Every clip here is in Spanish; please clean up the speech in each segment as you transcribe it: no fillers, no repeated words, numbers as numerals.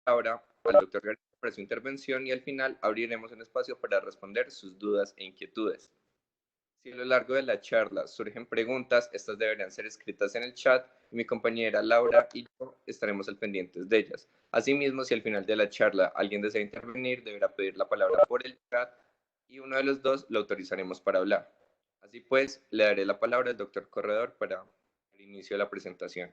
Ahora al doctor García para su intervención y al final abriremos un espacio para responder sus dudas e inquietudes. Si a lo largo de la charla surgen preguntas, estas deberán ser escritas en el chat y mi compañera Laura y yo estaremos al pendientes de ellas. Asimismo, si al final de la charla alguien desea intervenir, deberá pedir la palabra por el chat y uno de los dos lo autorizaremos para hablar. Así pues, le daré la palabra al doctor Corredor para el inicio de la presentación.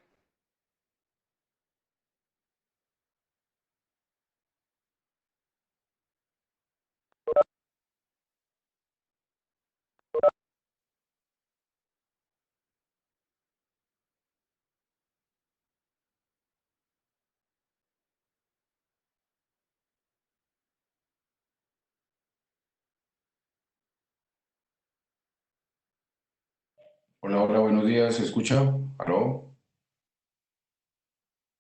Hola, hola, buenos días, ¿se escucha? ¿Aló?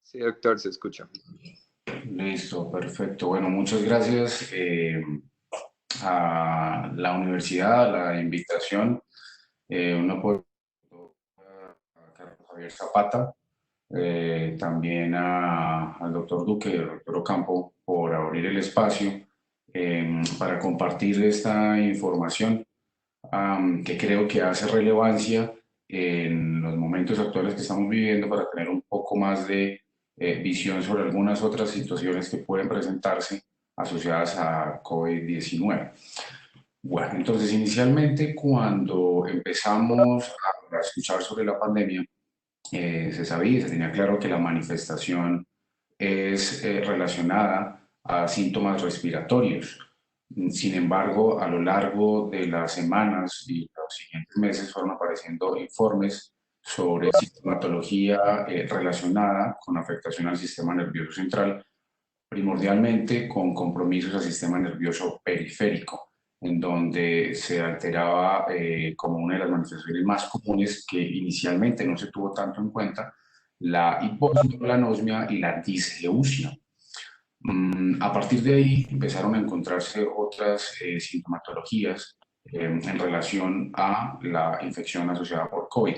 Sí, doctor, se escucha. Listo, perfecto. Bueno, muchas gracias a la universidad, a la invitación. Un apoyo a Carlos Javier Zapata, también al doctor Duque, al doctor Ocampo, por abrir el espacio para compartir esta información que creo que hace relevancia en los momentos actuales que estamos viviendo para tener un poco más de visión sobre algunas otras situaciones que pueden presentarse asociadas a COVID-19. Bueno, entonces inicialmente cuando empezamos a escuchar sobre la pandemia, se sabía, se tenía claro que la manifestación es relacionada a síntomas respiratorios. Sin embargo, a lo largo de las semanas y los siguientes meses fueron apareciendo informes sobre sintomatología relacionada con afectación al sistema nervioso central, primordialmente con compromisos al sistema nervioso periférico, en donde se alteraba como una de las manifestaciones más comunes que inicialmente no se tuvo tanto en cuenta, la hipoxia, la anosmia y la disgeusia. A partir de ahí empezaron a encontrarse otras sintomatologías en relación a la infección asociada por COVID.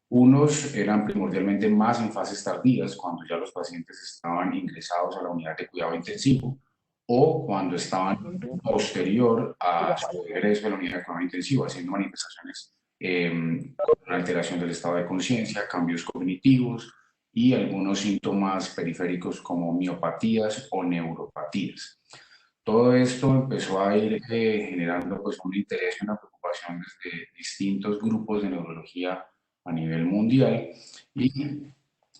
Unos eran primordialmente más en fases tardías, cuando ya los pacientes estaban ingresados a la unidad de cuidado intensivo o cuando estaban posterior a su ingreso a la unidad de cuidado intensivo, haciendo manifestaciones con alteración del estado de conciencia, cambios cognitivos y algunos síntomas periféricos como miopatías o neuropatías. Todo esto empezó a ir generando pues, un interés y una preocupación desde distintos grupos de neurología a nivel mundial y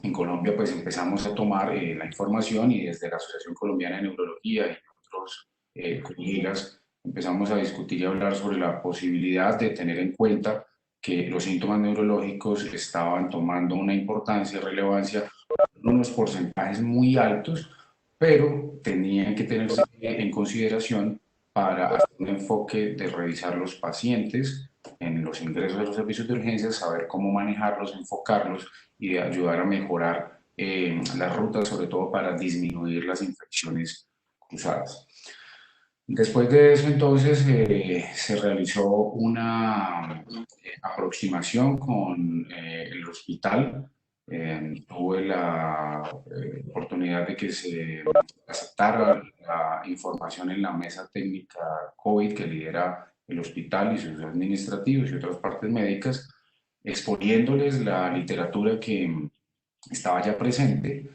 en Colombia pues empezamos a tomar la información y desde la Asociación Colombiana de Neurología y otros colegas empezamos a discutir y hablar sobre la posibilidad de tener en cuenta que los síntomas neurológicos estaban tomando una importancia y relevancia en unos porcentajes muy altos, pero tenían que tenerse en consideración para hacer un enfoque de revisar los pacientes en los ingresos de los servicios de urgencias, saber cómo manejarlos, enfocarlos y de ayudar a mejorar las rutas, sobre todo para disminuir las infecciones cruzadas. Después de eso, entonces, se realizó una aproximación con el hospital. Tuve la oportunidad de que se aceptara la información en la mesa técnica COVID que lidera el hospital y sus administrativos y otras partes médicas, exponiéndoles la literatura que estaba ya presente,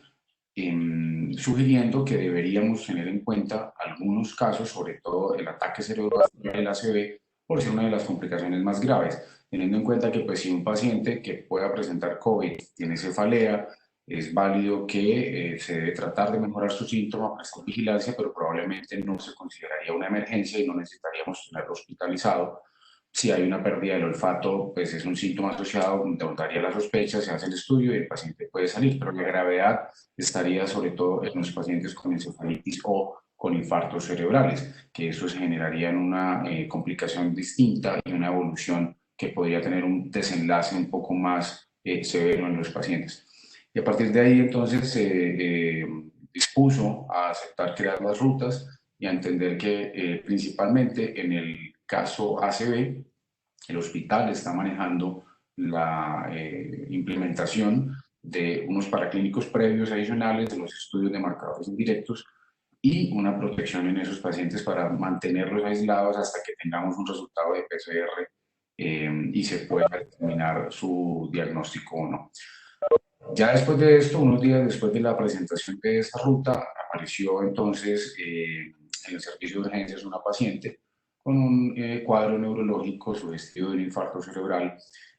sugiriendo que deberíamos tener en cuenta algunos casos, sobre todo el ataque cerebrovascular, el ACV, por ser una de las complicaciones más graves, teniendo en cuenta que pues, si un paciente que pueda presentar COVID tiene cefalea, es válido que se debe tratar de mejorar su síntoma, prestar vigilancia, pero probablemente no se consideraría una emergencia y no necesitaríamos tenerlo hospitalizado. Si hay una pérdida del olfato, pues es un síntoma asociado, daría la sospecha, se hace el estudio y el paciente puede salir, pero la gravedad estaría sobre todo en los pacientes con encefalitis o con infartos cerebrales, que eso se generaría en una complicación distinta y una evolución que podría tener un desenlace un poco más severo en los pacientes. Y a partir de ahí entonces se dispuso a aceptar crear las rutas y a entender que principalmente en el caso ACV, el hospital está manejando la implementación de unos paraclínicos previos adicionales de los estudios de marcadores indirectos y una protección en esos pacientes para mantenerlos aislados hasta que tengamos un resultado de PCR y se pueda determinar su diagnóstico o no. Ya después de esto, unos días después de la presentación de esta ruta, apareció entonces en el servicio de urgencias una paciente con un cuadro neurológico sugestivo de un infarto cerebral,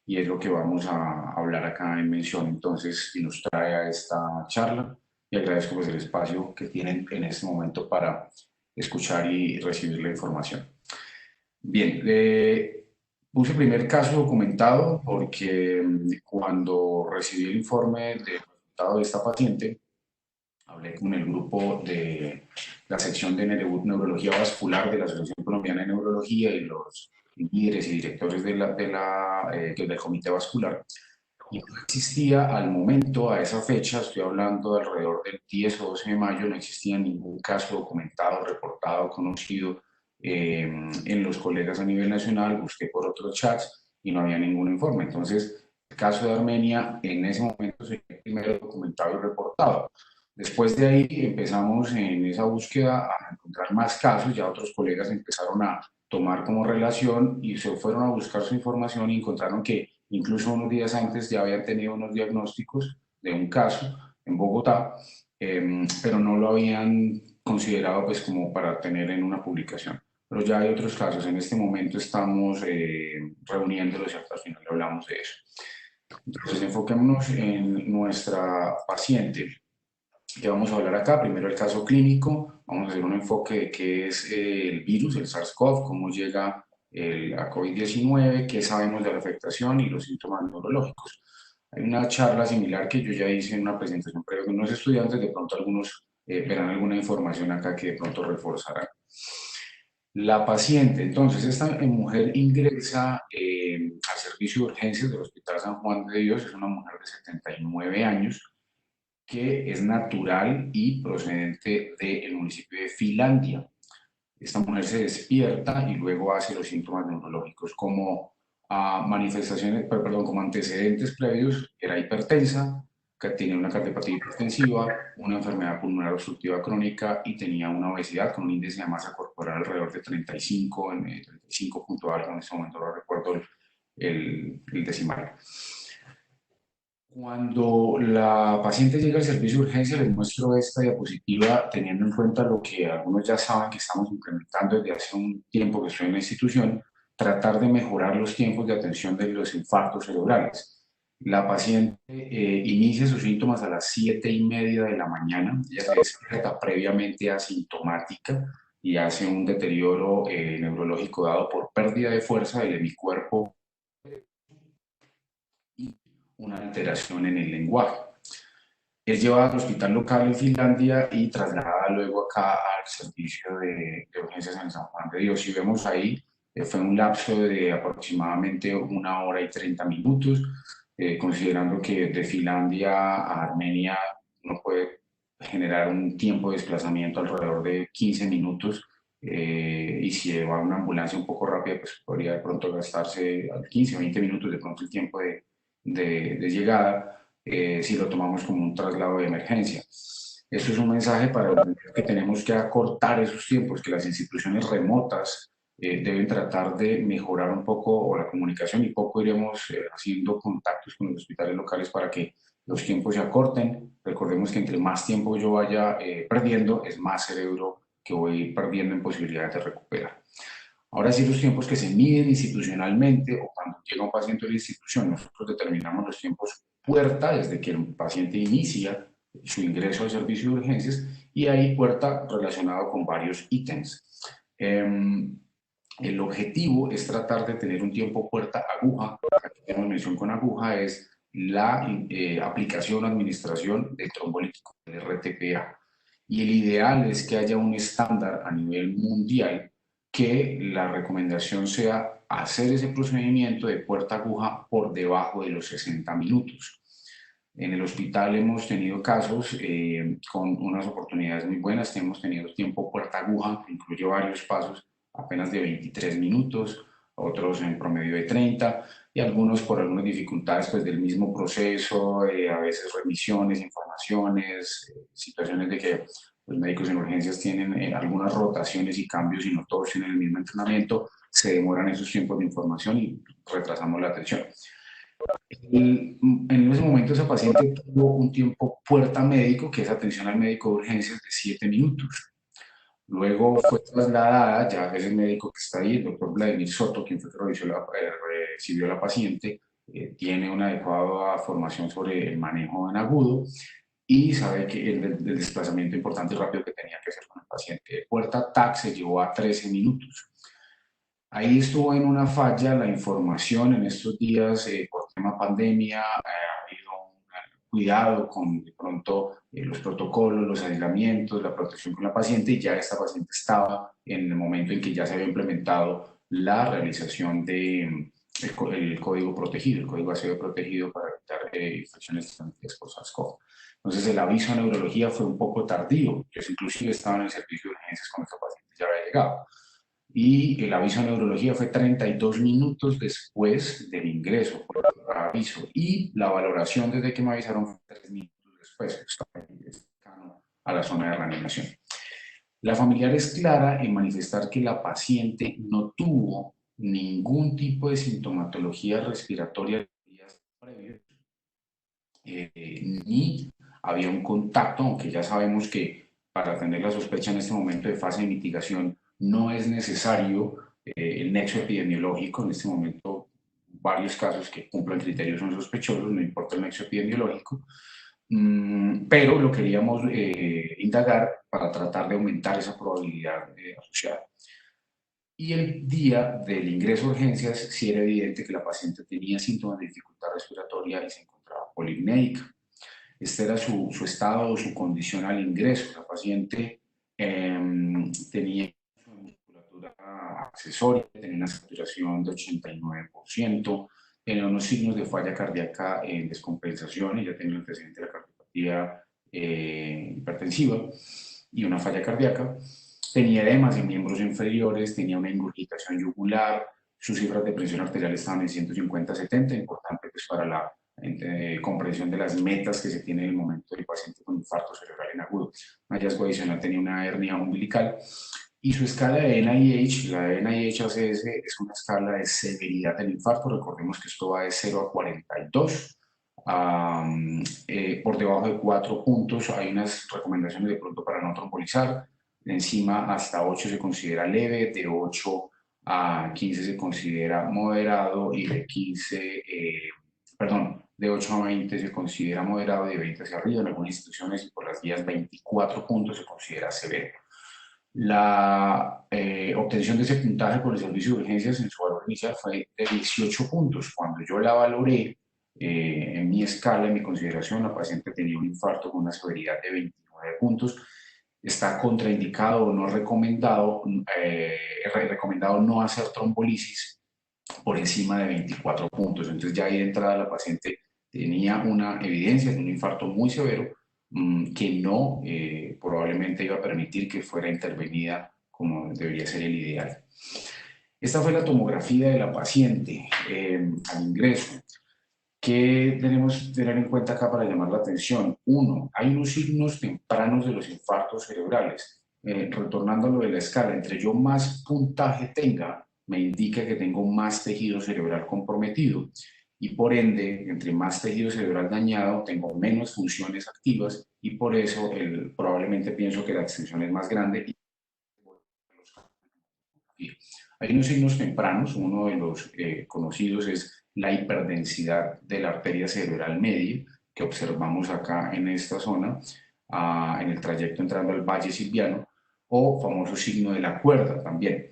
y es lo que vamos a hablar acá en mención entonces y nos trae a esta charla, y agradezco pues el espacio que tienen en este momento para escuchar y recibir la información. Bien, puse el primer caso documentado porque cuando recibí el informe del resultado de esta paciente, hablé con el grupo de la sección de neurología vascular de la Asociación Colombiana de Neurología y los líderes y directores del comité vascular. Y no existía al momento, a esa fecha, estoy hablando de alrededor del 10 o 12 de mayo, no existía ningún caso documentado, reportado, conocido en los colegas a nivel nacional. Busqué por otros chats y no había ningún informe. Entonces, el caso de Armenia en ese momento sería el primero documentado y reportado. Después de ahí empezamos en esa búsqueda a encontrar más casos, ya otros colegas empezaron a tomar como relación y se fueron a buscar su información y encontraron que incluso unos días antes ya habían tenido unos diagnósticos de un caso en Bogotá, pero no lo habían considerado pues como para tener en una publicación. Pero ya hay otros casos, en este momento estamos reuniéndolos y hasta el final hablamos de eso. Entonces enfoquémonos en nuestra paciente que vamos a hablar acá. Primero el caso clínico, vamos a hacer un enfoque de qué es el virus, el SARS-CoV, cómo llega a COVID-19, qué sabemos de la afectación y los síntomas neurológicos. Hay una charla similar que yo ya hice en una presentación previa con unos estudiantes, de pronto algunos verán alguna información acá que de pronto reforzarán. La paciente, entonces, esta mujer ingresa al servicio de urgencias del Hospital San Juan de Dios, es una mujer de 79 años, que es natural y procedente del municipio de Finlandia. Esta mujer se despierta y luego hace los síntomas neurológicos como manifestaciones, perdón, como antecedentes previos. Era hipertensa, que tenía una cardiopatía hipertensiva, una enfermedad pulmonar obstructiva crónica y tenía una obesidad con un índice de masa corporal alrededor de 35, en 35 punto algo, en este momento no recuerdo el decimal. Cuando la paciente llega al servicio de urgencia, les muestro esta diapositiva teniendo en cuenta lo que algunos ya saben que estamos implementando desde hace un tiempo que estoy en la institución, tratar de mejorar los tiempos de atención de los infartos cerebrales. La paciente inicia sus síntomas a las 7:30 de la mañana, ella se despierta previamente asintomática y hace un deterioro neurológico dado por pérdida de fuerza del hemicuerpo y una alteración en el lenguaje. Es llevada al hospital local en Finlandia y trasladada luego acá al servicio de urgencias en San Juan de Dios. Si vemos ahí, fue un lapso de aproximadamente 1 hora y 30 minutos, considerando que de Finlandia a Armenia uno puede generar un tiempo de desplazamiento alrededor de 15 minutos, y si va una ambulancia un poco rápida, pues podría de pronto gastarse 15 o 20 minutos de pronto el tiempo de llegada, si lo tomamos como un traslado de emergencia. Esto es un mensaje para entender que tenemos que acortar esos tiempos, que las instituciones remotas deben tratar de mejorar un poco la comunicación y poco iremos haciendo contactos con los hospitales locales para que los tiempos se acorten. Recordemos que entre más tiempo yo vaya perdiendo, es más cerebro que voy perdiendo en posibilidades de recuperar. Ahora sí, los tiempos que se miden institucionalmente o cuando llega un paciente a la institución, nosotros determinamos los tiempos puerta desde que el paciente inicia su ingreso al servicio de urgencias, y ahí puerta relacionado con varios ítems. El objetivo es tratar de tener un tiempo puerta aguja. Aquí tenemos mención con aguja, es la aplicación o administración del trombolítico, el RTPA. Y el ideal es que haya un estándar a nivel mundial que la recomendación sea hacer ese procedimiento de puerta aguja por debajo de los 60 minutos. En el hospital hemos tenido casos con unas oportunidades muy buenas. Hemos tenido tiempo puerta aguja, que incluye varios pasos, apenas de 23 minutos. otros en promedio de 30, y algunos por algunas dificultades pues, del mismo proceso, a veces remisiones, informaciones, situaciones de que los médicos en urgencias tienen algunas rotaciones y cambios y no todos tienen el mismo entrenamiento, se demoran esos tiempos de información y retrasamos la atención. En ese momento esa paciente tuvo un tiempo puerta médico, que es atención al médico de urgencias, de 7 minutos. Luego fue trasladada, ya es el médico que está ahí, el doctor Vladimir Soto, quien fue que recibió a la paciente, tiene una adecuada formación sobre el manejo en agudo y sabe que el desplazamiento importante y rápido que tenía que hacer con el paciente. Puerta TAC se llevó a 13 minutos. Ahí estuvo en una falla la información en estos días por tema pandemia, ha habido un cuidado con de pronto los protocolos, los aislamientos, la protección con la paciente y ya esta paciente estaba en el momento en que ya se había implementado la realización de el código protegido, el código ACV protegido para evitar infecciones transmitidas por SARS-CoV. Entonces el aviso a neurología fue un poco tardío, yo inclusive estaba en el servicio de urgencias cuando esta paciente ya había llegado y el aviso de neurología fue 32 minutos después del ingreso por aviso y la valoración desde que me avisaron fue 3 minutos después, cercano a la zona de reanimación. La familiar es clara en manifestar que la paciente no tuvo ningún tipo de sintomatología respiratoria días previos, ni había un contacto, aunque ya sabemos que para tener la sospecha en este momento de fase de mitigación no es necesario el nexo epidemiológico. En este momento, varios casos que cumplan criterios son sospechosos, no importa el nexo epidemiológico, pero lo queríamos indagar para tratar de aumentar esa probabilidad asociada. Y el día del ingreso a urgencias, sí era evidente que la paciente tenía síntomas de dificultad respiratoria y se encontraba polipnéica. Este era su estado o su condición al ingreso. La paciente tenía una musculatura accesoria, tenía una saturación de 89%, tenía unos signos de falla cardíaca en descompensación, ella tenía un antecedente de la cardiopatía hipertensiva y una falla cardíaca. Tenía edemas en miembros inferiores, tenía una ingurgitación yugular, sus cifras de presión arterial estaban en 150-70, importante pues para la comprensión de las metas que se tiene en el momento del paciente con infarto cerebral en agudo. Un hallazgo adicional tenía una hernia umbilical y su escala de NIH, la de NIH-ACS, es una escala de severidad del infarto. Recordemos que esto va de 0 a 42. Por debajo de 4 puntos hay unas recomendaciones de pronto para no trombolizar. De encima hasta 8 se considera leve, de 8 a 15 se considera moderado y de 15, de 8 a 20 se considera moderado y de 20 hacia arriba. En algunas instituciones y por las guías 24 puntos se considera severo. La obtención de ese puntaje por el servicio de urgencias en su valor inicial fue de 18 puntos. Cuando yo la valoré en mi escala, en mi consideración, la paciente tenía un infarto con una severidad de 29 puntos. Está contraindicado o no recomendado, recomendado no hacer trombolisis por encima de 24 puntos. Entonces ya ahí de entrada la paciente tenía una evidencia de un infarto muy severo que no probablemente iba a permitir que fuera intervenida como debería ser el ideal. Esta fue la tomografía de la paciente al ingreso. ¿Qué tenemos que tener en cuenta acá para llamar la atención? Uno, hay unos signos tempranos de los infartos cerebrales. Retornando a lo de la escala, entre yo más puntaje tenga, me indica que tengo más tejido cerebral comprometido y por ende, entre más tejido cerebral dañado, tengo menos funciones activas y por eso probablemente pienso que la extensión es más grande. Hay unos signos tempranos, uno de los conocidos es la hiperdensidad de la arteria cerebral media, que observamos acá en esta zona, en el trayecto entrando al valle silviano, o famoso signo de la cuerda también.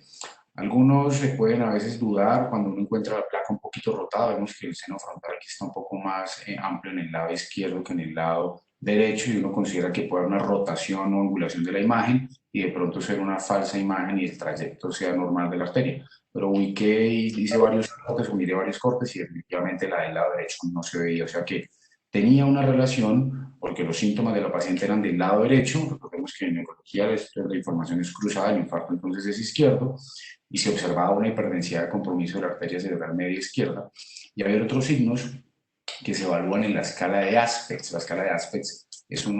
Algunos se pueden a veces dudar cuando uno encuentra la placa un poquito rotada, vemos que el seno frontal aquí está un poco más amplio en el lado izquierdo que en el lado derecho y uno considera que puede haber una rotación o angulación de la imagen y de pronto ser una falsa imagen y el trayecto sea normal de la arteria. Pero ubiqué y hice varios cortes o miré varios cortes y definitivamente la del lado derecho no se veía, o sea que tenía una relación porque los síntomas de la paciente eran del lado derecho, recordemos que en neurología la información es cruzada, el infarto entonces es izquierdo, y se observaba una hiperdensidad de compromiso de la arteria cerebral media izquierda. Y había otros signos que se evalúan en la escala de Aspects. La escala de Aspects son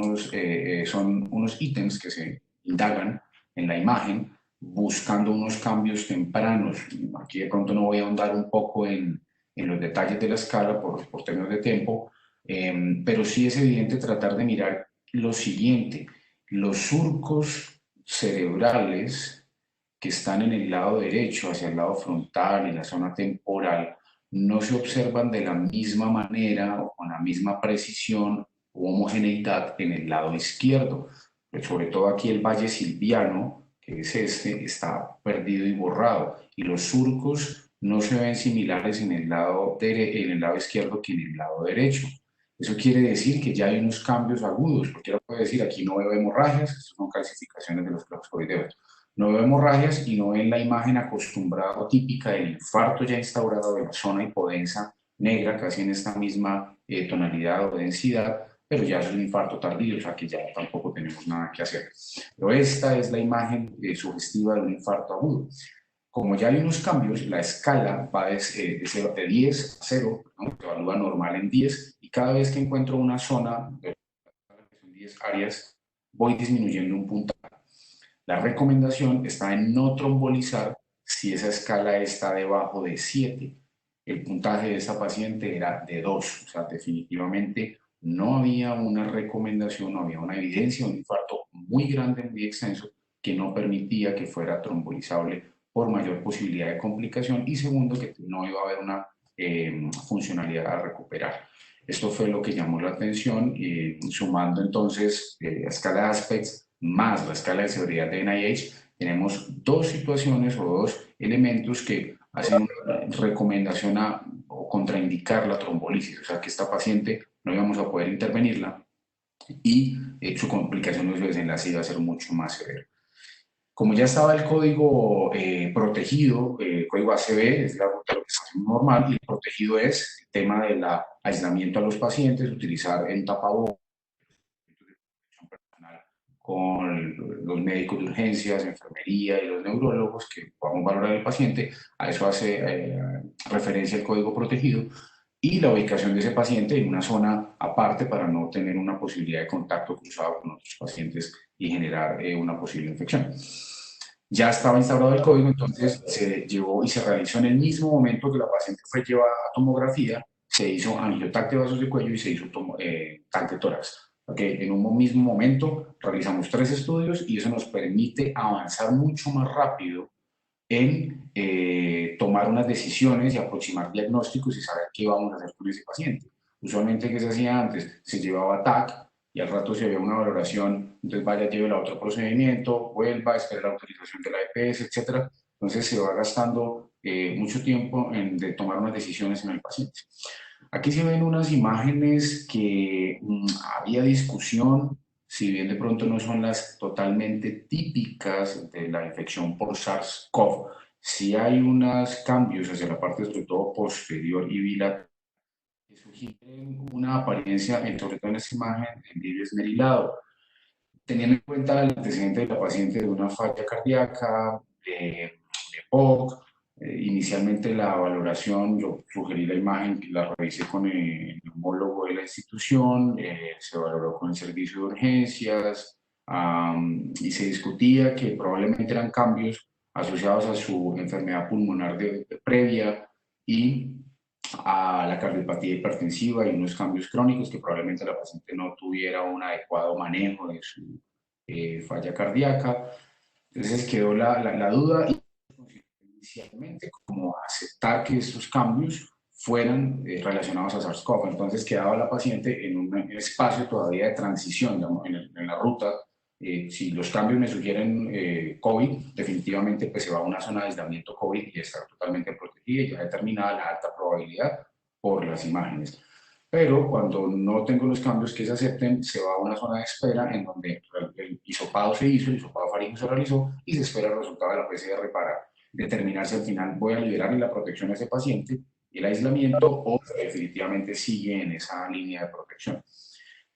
unos ítems que se indagan en la imagen buscando unos cambios tempranos. Aquí de pronto no voy a ahondar un poco en los detalles de la escala por términos de tiempo, pero sí es evidente tratar de mirar lo siguiente. Los surcos cerebrales que están en el lado derecho, hacia el lado frontal, en la zona temporal, no se observan de la misma manera o con la misma precisión o homogeneidad en el lado izquierdo. Pero sobre todo aquí el valle silviano, que es este, está perdido y borrado. Y los surcos no se ven similares en en el lado izquierdo que en el lado derecho. Eso quiere decir que ya hay unos cambios agudos. Cualquiera puede decir, aquí no veo hemorragias, estas son calcificaciones de los claustroideos. No veo hemorragias y no ven la imagen acostumbrada o típica del infarto ya instaurado de la zona hipodensa negra, casi en esta misma tonalidad o densidad, pero ya es un infarto tardío, o sea que ya tampoco tenemos nada que hacer. Pero esta es la imagen sugestiva de un infarto agudo. Como ya hay unos cambios, la escala va de 10 a 0, ¿no? Se evalúa normal en 10, y cada vez que encuentro una zona, que son 10 áreas, voy disminuyendo un puntaje. La recomendación está en no trombolizar si esa escala está debajo de 7. El puntaje de esa paciente era de 2, o sea, definitivamente no había una recomendación, no había una evidencia de un infarto muy grande, muy extenso, que no permitía que fuera trombolizable por mayor posibilidad de complicación, y segundo, que no iba a haber una funcionalidad a recuperar. Esto fue lo que llamó la atención, sumando entonces la escala de Aspects más la escala de severidad de NIH, tenemos dos situaciones o dos elementos que hacen una recomendación o contraindicar la trombolisis, o sea que esta paciente no íbamos a poder intervenirla y su complicación de su desenlace iba a ser mucho más severo. Como ya estaba el código protegido, el código ACB es la ruta de localización normal, y el protegido es el tema del aislamiento a los pacientes, utilizar en tapabocas con los médicos de urgencias, enfermería y los neurólogos que podamos valorar al paciente. A eso hace referencia el código protegido, y la ubicación de ese paciente en una zona aparte para no tener una posibilidad de contacto cruzado con otros pacientes y generar una posible infección. Ya estaba instaurado el código, entonces se llevó y se realizó en el mismo momento que la paciente fue llevada a tomografía, se hizo angiotac de vasos de cuello y se hizo TAC de tórax. Okay, en un mismo momento realizamos 3 estudios y eso nos permite avanzar mucho más rápido en tomar unas decisiones y aproximar diagnósticos y saber qué vamos a hacer con ese paciente. Usualmente, ¿qué se hacía antes? Se llevaba TAC y al rato se veía una valoración, entonces vaya, lleve a otro procedimiento, vuelva, espere la autorización de la EPS, etc. Entonces se va gastando mucho tiempo en tomar unas decisiones en el paciente. Aquí se ven unas imágenes que había discusión, si bien de pronto no son las totalmente típicas de la infección por SARS-CoV, sí hay unos cambios hacia la parte sobre todo posterior y bilateral que sugieren una apariencia, sobre todo en esta imagen, en vidrio esmerilado. Teniendo en cuenta el antecedente de la paciente de una falla cardíaca, de POC, inicialmente la valoración, yo sugerí la imagen, la revisé con el neumólogo de la institución, se valoró con el servicio de urgencias, y se discutía que probablemente eran cambios asociados a su enfermedad pulmonar previa y a la cardiopatía hipertensiva y unos cambios crónicos que probablemente la paciente no tuviera un adecuado manejo de su falla cardíaca. Entonces quedó la duda, y inicialmente como aceptar que estos cambios fueran relacionados a SARS-CoV. Entonces quedaba la paciente en un espacio todavía de transición, digamos, en la ruta. Si los cambios me sugieren COVID, definitivamente pues se va a una zona de aislamiento COVID y está totalmente protegida y ya determinada la alta probabilidad por las imágenes. Pero cuando no tengo los cambios que se acepten, se va a una zona de espera en donde el hisopado se hizo, el hisopado faríngeo se realizó y se espera el resultado de la PCR para determinar si al final voy a liberar la protección a ese paciente, el aislamiento, o definitivamente sigue en esa línea de protección.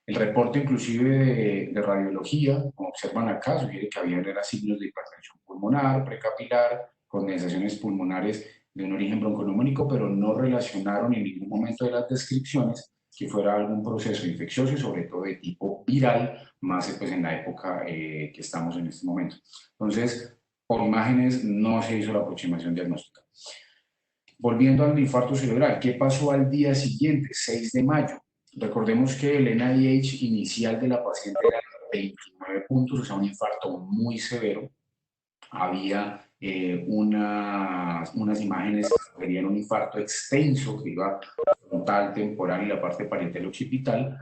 El reporte inclusive de radiología, como observan acá, sugiere que había signos de hipertensión pulmonar, precapilar, condensaciones pulmonares de un origen bronconeumónico, pero no relacionaron en ningún momento de las descripciones que fuera algún proceso infeccioso y sobre todo de tipo viral, más pues en la época que estamos en este momento. Entonces, por imágenes no se hizo la aproximación diagnóstica. Volviendo al infarto cerebral, ¿qué pasó al día siguiente, 6 de mayo? Recordemos que el NIH inicial de la paciente era 29 puntos, o sea, un infarto muy severo. Había unas imágenes que verían un infarto extenso que iba frontal, temporal y la parte parietal occipital.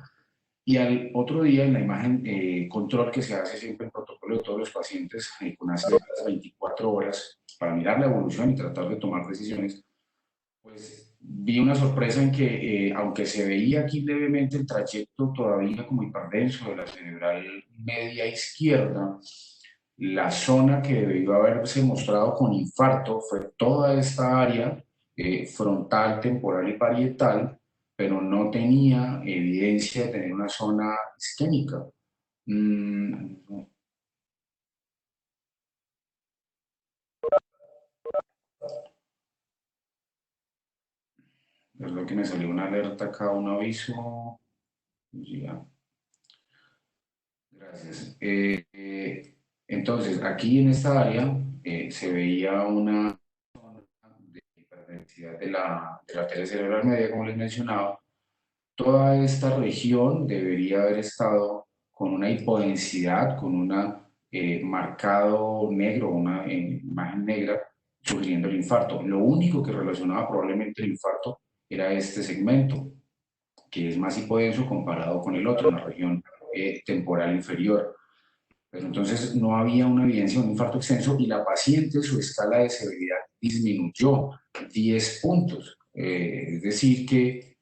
Y al otro día, en la imagen control que se hace siempre en protocolo de todos los pacientes, con unas 24 horas para mirar la evolución y tratar de tomar decisiones, pues vi una sorpresa en que, aunque se veía aquí levemente el trayecto todavía como hiperdenso de la cerebral media izquierda, la zona que debió haberse mostrado con infarto fue toda esta área frontal, temporal y parietal, pero no tenía evidencia de tener una zona isquémica. Es lo que me salió una alerta acá, un aviso. Ya. Gracias. Entonces, aquí en esta área se veía una de hiperdensidad de la arteria cerebral media, como les mencionaba. Toda esta región debería haber estado con una hipodensidad, con una marcado negro, una imagen negra, sugiriendo el infarto. Lo único que relacionaba probablemente el infarto era este segmento, que es más hipodenso comparado con el otro, en la región temporal inferior. Pero entonces no había una evidencia de un infarto extenso y la paciente, su escala de severidad disminuyó 10 puntos. Es decir, que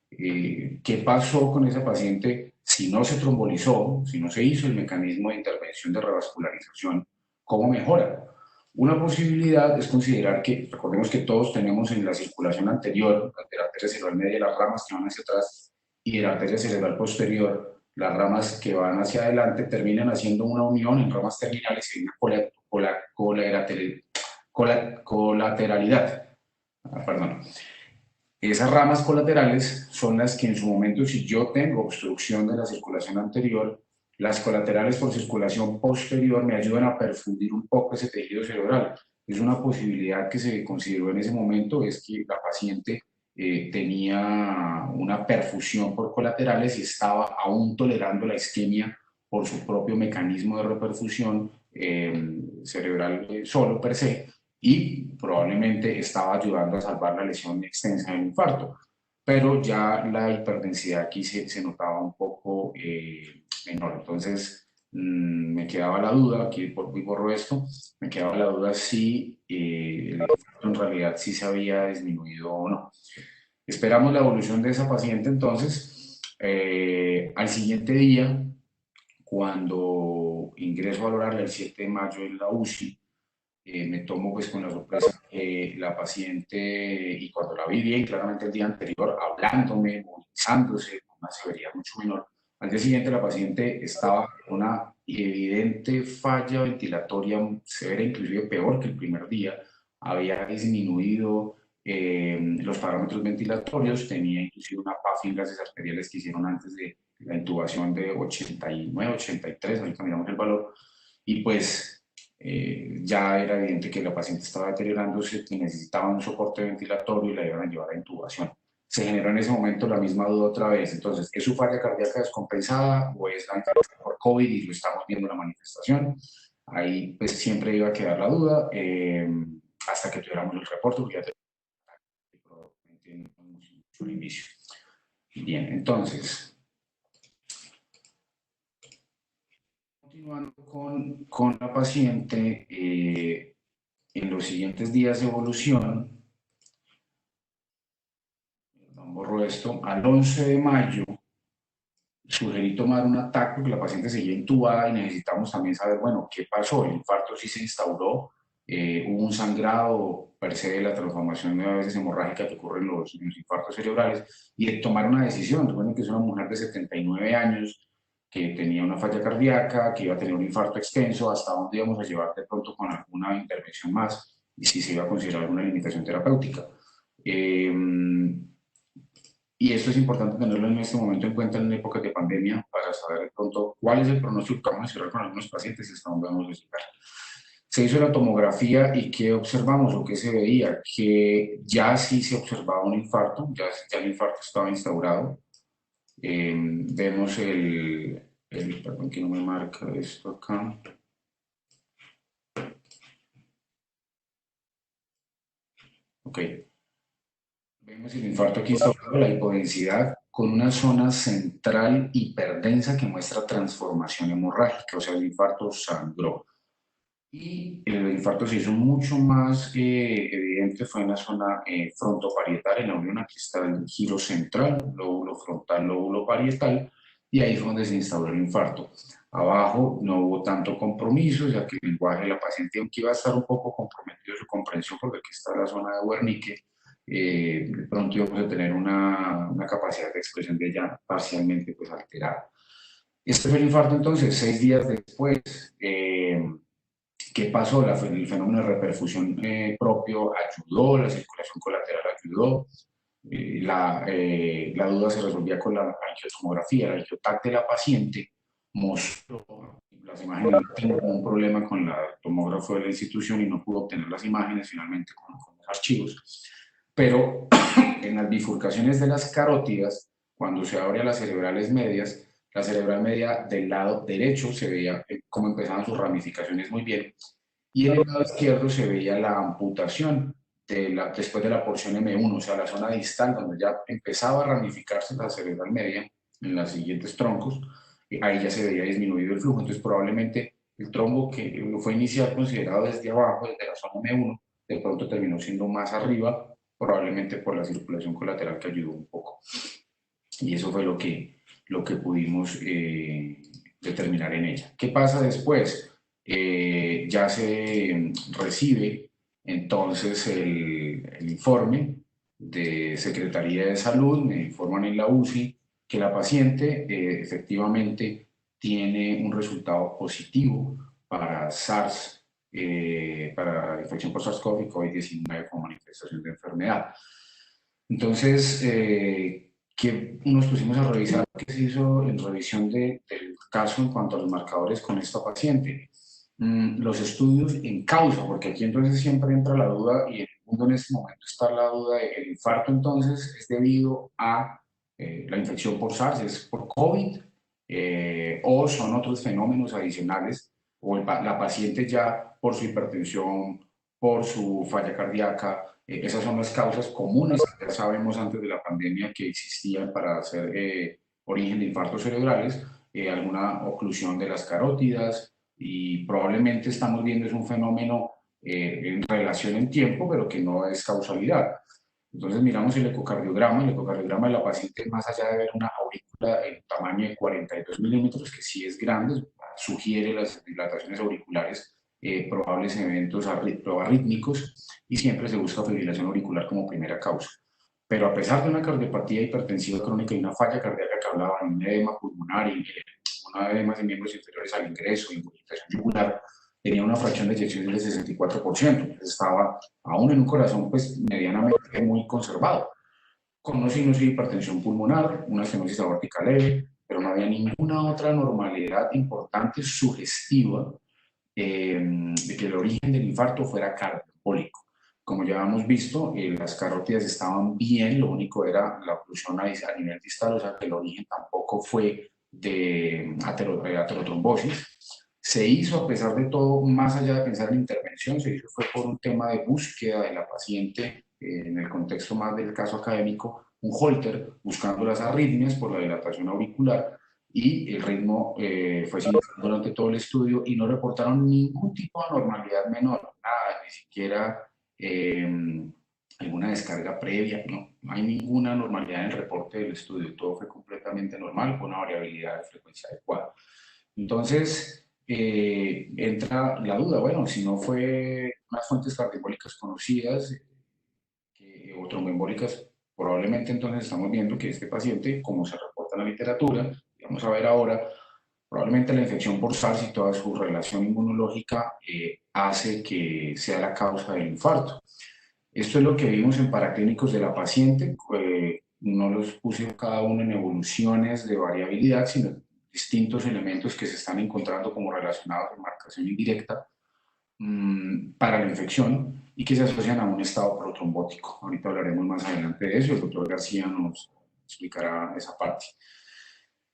¿qué pasó con esa paciente si no se trombolizó, si no se hizo el mecanismo de intervención de revascularización? ¿Cómo mejora? Una posibilidad es considerar que, recordemos que todos tenemos en la circulación anterior de la arteria cerebral media las ramas que van hacia atrás y de la arteria cerebral posterior las ramas que van hacia adelante terminan haciendo una unión en ramas terminales y una colateralidad. Perdón. Esas ramas colaterales son las que en su momento, si yo tengo obstrucción de la circulación anterior, las colaterales por circulación posterior me ayudan a perfundir un poco ese tejido cerebral. Es una posibilidad que se consideró en ese momento, es que la paciente tenía una perfusión por colaterales y estaba aún tolerando la isquemia por su propio mecanismo de reperfusión cerebral solo per se, y probablemente estaba ayudando a salvar la lesión extensa del infarto. Pero ya la hiperdensidad aquí se notaba un poco menor. Entonces, me quedaba la duda, aquí borro esto, me quedaba la duda si el infarto en realidad sí se había disminuido o no. Esperamos la evolución de esa paciente entonces. Al siguiente día, cuando ingreso a valorarla el 7 de mayo en la UCI, me tomo pues con la sorpresa que la paciente, y cuando la vi bien claramente el día anterior, hablándome, movilizándose, con una severidad mucho menor, al día siguiente la paciente estaba con una evidente falla ventilatoria severa, inclusive peor que el primer día, había disminuido los parámetros ventilatorios, tenía inclusive una PAF en gases arteriales que hicieron antes de la intubación de 89, 83, ahorita miramos el valor, y pues ya era evidente que la paciente estaba deteriorándose, que necesitaba un soporte ventilatorio y la iban a llevar a intubación. Se generó en ese momento la misma duda otra vez. Entonces, ¿es su falla cardíaca descompensada o es la infección por COVID y lo estamos viendo en la manifestación? Ahí pues siempre iba a quedar la duda hasta que tuviéramos el reporte, porque ya probablemente un inicio. Bien, entonces, continuando con la paciente, en los siguientes días de evolución, borro esto, al 11 de mayo, sugerí tomar un ataque porque la paciente seguía intubada y necesitamos también saber, bueno, ¿qué pasó? El infarto sí se instauró, hubo un sangrado per se de la transformación a veces hemorrágica que ocurre en los infartos cerebrales, y de tomar una decisión. Recuerden que es una mujer de 79 años que tenía una falla cardíaca, que iba a tener un infarto extenso, hasta dónde íbamos a llevar de pronto con alguna intervención más. y si se iba a considerar una limitación terapéutica. Y esto es importante tenerlo en este momento en cuenta en épocas de pandemia para saber de pronto cuál es el pronóstico que vamos a esperar con algunos pacientes y hasta dónde vamos a llegar. Se hizo la tomografía y ¿qué observamos o qué se veía? Que ya sí se observaba un infarto, ya el infarto estaba instaurado. Vemos perdón que no me marca esto acá. Ok, vemos el infarto aquí instaurado, la hipodensidad con una zona central hiperdensa que muestra transformación hemorrágica, o sea, el infarto sangró. Y el infarto se hizo mucho más evidente, fue en la zona frontoparietal, en la unión, aquí está el giro central, lóbulo frontal, lóbulo parietal, y ahí fue donde se instauró el infarto. Abajo no hubo tanto compromiso, ya que el lenguaje de la paciente, aunque iba a estar un poco comprometido su comprensión, porque aquí está la zona de Wernicke, de pronto íbamos a tener una capacidad de expresión de ella parcialmente pues, alterada. Este fue el infarto entonces, 6 días después. ¿Qué pasó? El fenómeno de reperfusión propio ayudó, la circulación colateral ayudó, la duda se resolvía con la angiotomografía, la angiotac de la paciente mostró las imágenes, tuvo un problema con la tomógrafo de la institución y no pudo obtener las imágenes finalmente con los archivos. Pero en las bifurcaciones de las carótidas, cuando se abre a las cerebrales medias, la cerebral media del lado derecho se veía cómo empezaban sus ramificaciones muy bien, y en el lado izquierdo se veía la amputación después de la porción M1, o sea, la zona distal donde ya empezaba a ramificarse la cerebral media en los siguientes troncos, ahí ya se veía disminuido el flujo, entonces probablemente el trombo que fue inicial considerado desde abajo, desde la zona M1, de pronto terminó siendo más arriba, probablemente por la circulación colateral que ayudó un poco. Y eso fue lo que pudimos determinar en ella. ¿Qué pasa después? Ya se recibe entonces el informe de Secretaría de Salud, me informan en la UCI que la paciente efectivamente tiene un resultado positivo para SARS, para infección por SARS-CoV y COVID-19 como manifestación de enfermedad. Entonces, que nos pusimos a revisar qué se hizo en revisión del caso en cuanto a los marcadores con esta paciente. Los estudios en causa, porque aquí entonces siempre entra la duda y en el mundo en este momento está la duda de el infarto entonces es debido a la infección por SARS, es por COVID, o son otros fenómenos adicionales, o la paciente ya por su hipertensión, por su falla cardíaca, esas son las causas comunes que ya sabemos antes de la pandemia que existían para hacer origen de infartos cerebrales, alguna oclusión de las carótidas, y probablemente estamos viendo es un fenómeno en relación en tiempo, pero que no es causalidad. Entonces miramos el ecocardiograma de la paciente, más allá de ver una aurícula en tamaño de 42 milímetros, que sí es grande, sugiere las dilataciones auriculares, probables eventos proarrítmicos, y siempre se busca fibrilación auricular como primera causa. Pero a pesar de una cardiopatía hipertensiva crónica y una falla cardíaca que hablaba de un edema pulmonar y una edema de miembros inferiores al ingreso y infección yugular, tenía una fracción de eyección del 64%. Entonces estaba aún en un corazón pues medianamente muy conservado, con unos signos de hipertensión pulmonar, una estenosis aórtica leve, pero no había ninguna otra normalidad importante sugestiva de que el origen del infarto fuera cardiopólico. Como ya hemos visto, las carótidas estaban bien, lo único era la oclusión a nivel distal, o sea que el origen tampoco fue de aterotrombosis. Se hizo, a pesar de todo, más allá de pensar en intervención, se hizo fue por un tema de búsqueda de la paciente, en el contexto más del caso académico, un holter buscando las arritmias por la dilatación auricular, y el ritmo fue similar durante todo el estudio y no reportaron ningún tipo de anormalidad menor, nada, ni siquiera alguna descarga previa, no hay ninguna anormalidad en el reporte del estudio, todo fue completamente normal con una variabilidad de frecuencia adecuada. Entonces, entra la duda, bueno, si no fue unas fuentes cardiopólicas conocidas o tromboembólicas, probablemente entonces estamos viendo que este paciente, como se reporta en la literatura, vamos a ver ahora, Probablemente la infección por SARS y toda su relación inmunológica hace que sea la causa del infarto. Esto es lo que vimos en paraclínicos de la paciente. No los puse cada uno en evoluciones de variabilidad, sino distintos elementos que se están encontrando como relacionados en marcación indirecta para la infección y que se asocian a un estado protrombótico. Ahorita hablaremos más adelante de eso, el doctor García nos explicará esa parte.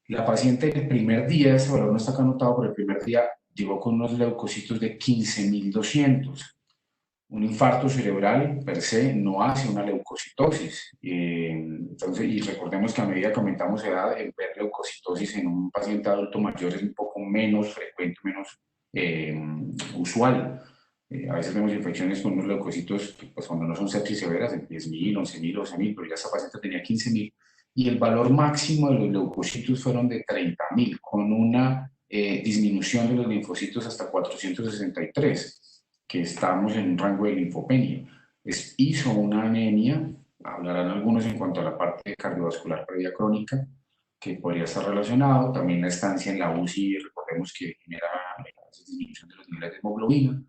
La paciente el primer día, este valor no está acá anotado, pero el primer día llegó con unos leucocitos de 15.200. Un infarto cerebral per se no hace una leucocitosis. Entonces, y recordemos que a medida que aumentamos edad, el ver leucocitosis en un paciente adulto mayor es un poco menos frecuente, menos usual. A veces vemos infecciones con unos leucocitos, pues cuando no son sepsis severas, en 10.000, 11.000, 12.000, pero ya esta paciente tenía 15.000. Y el valor máximo de los leucocitos fueron de 30.000, con una disminución de los linfocitos hasta 463, que estamos en un rango de linfopenia. Hizo una anemia, hablarán algunos en cuanto a la parte cardiovascular previa crónica, que podría estar relacionado, también la estancia en la UCI, recordemos que genera disminución de los niveles de hemoglobina.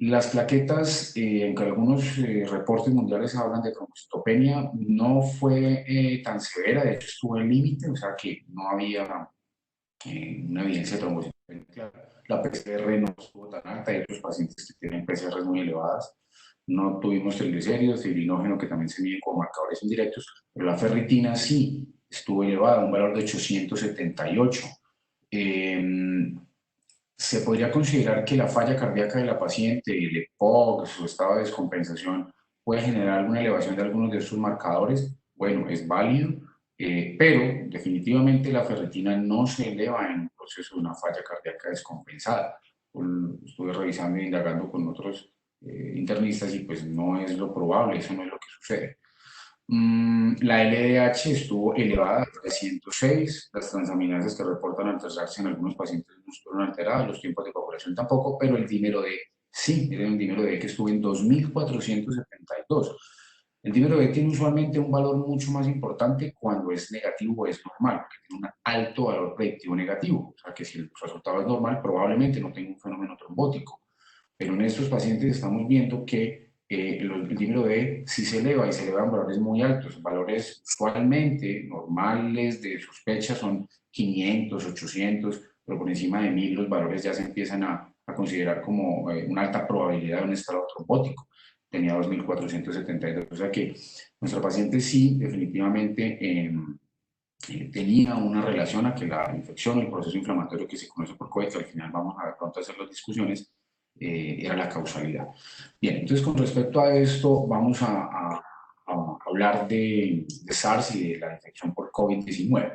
Las plaquetas, aunque algunos reportes mundiales hablan de trombocitopenia, no fue tan severa, de hecho estuvo en límite, o sea que no había una evidencia de trombocitopenia. La PCR no estuvo tan alta, hay otros pacientes que tienen PCR muy elevadas. No tuvimos triglicéridos, fibrinógeno, que también se miden como marcadores indirectos, pero la ferritina sí estuvo elevada, un valor de 878. Se podría considerar que la falla cardíaca de la paciente, el EPOC, su estado de descompensación, puede generar alguna elevación de algunos de estos marcadores. Bueno, es válido, pero definitivamente la ferritina no se eleva en un proceso de una falla cardíaca descompensada. Estuve revisando e indagando con otros internistas y pues no es lo probable, eso no es lo que sucede. La LDH estuvo elevada a 306, las transaminasas que reportan alterarse en algunos pacientes no estuvieron alteradas, los tiempos de coagulación tampoco, pero el dímero D sí, era un dímero D que estuvo en 2.472. El dímero D tiene usualmente un valor mucho más importante cuando es negativo o es normal, porque tiene un alto valor predictivo negativo, o sea que si el resultado es normal, probablemente no tenga un fenómeno trombótico. Pero en estos pacientes estamos viendo que el dímero D sí se eleva y se elevan valores muy altos. Valores usualmente normales de sospecha son 500, 800, pero por encima de 1.000 los valores ya se empiezan a considerar como una alta probabilidad de un estado trombótico. Tenía 2.472. O sea que nuestra paciente sí definitivamente tenía una relación a que la infección, el proceso inflamatorio que se conoce por COVID, que al final vamos a ver pronto hacer las discusiones, era la causalidad. Bien, entonces con respecto a esto vamos a hablar de SARS y de la infección por COVID-19.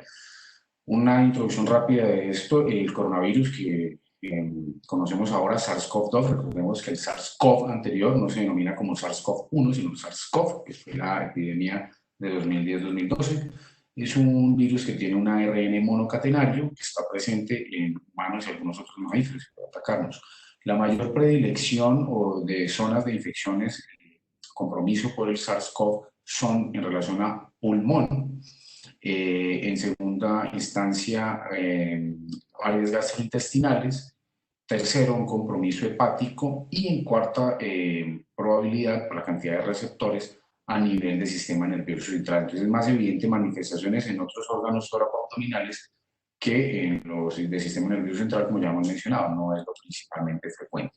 Una introducción rápida de esto, el coronavirus que conocemos ahora, SARS-CoV-2, recordemos que el SARS-CoV anterior no se denomina como SARS-CoV-1, sino SARS-CoV, que fue la epidemia de 2010-2012. Es un virus que tiene un ARN monocatenario que está presente en humanos y algunos otros mamíferos que puede atacarnos. La mayor predilección o de zonas de infecciones, compromiso por el SARS-CoV, son en relación a pulmón. En segunda instancia, áreas gastrointestinales. Tercero, un compromiso hepático. Y en cuarta probabilidad, por la cantidad de receptores, a nivel del sistema nervioso central. Entonces es más evidente manifestaciones en otros órganos toracoabdominales que en los del sistema nervioso central, como ya hemos mencionado, no es lo principalmente frecuente.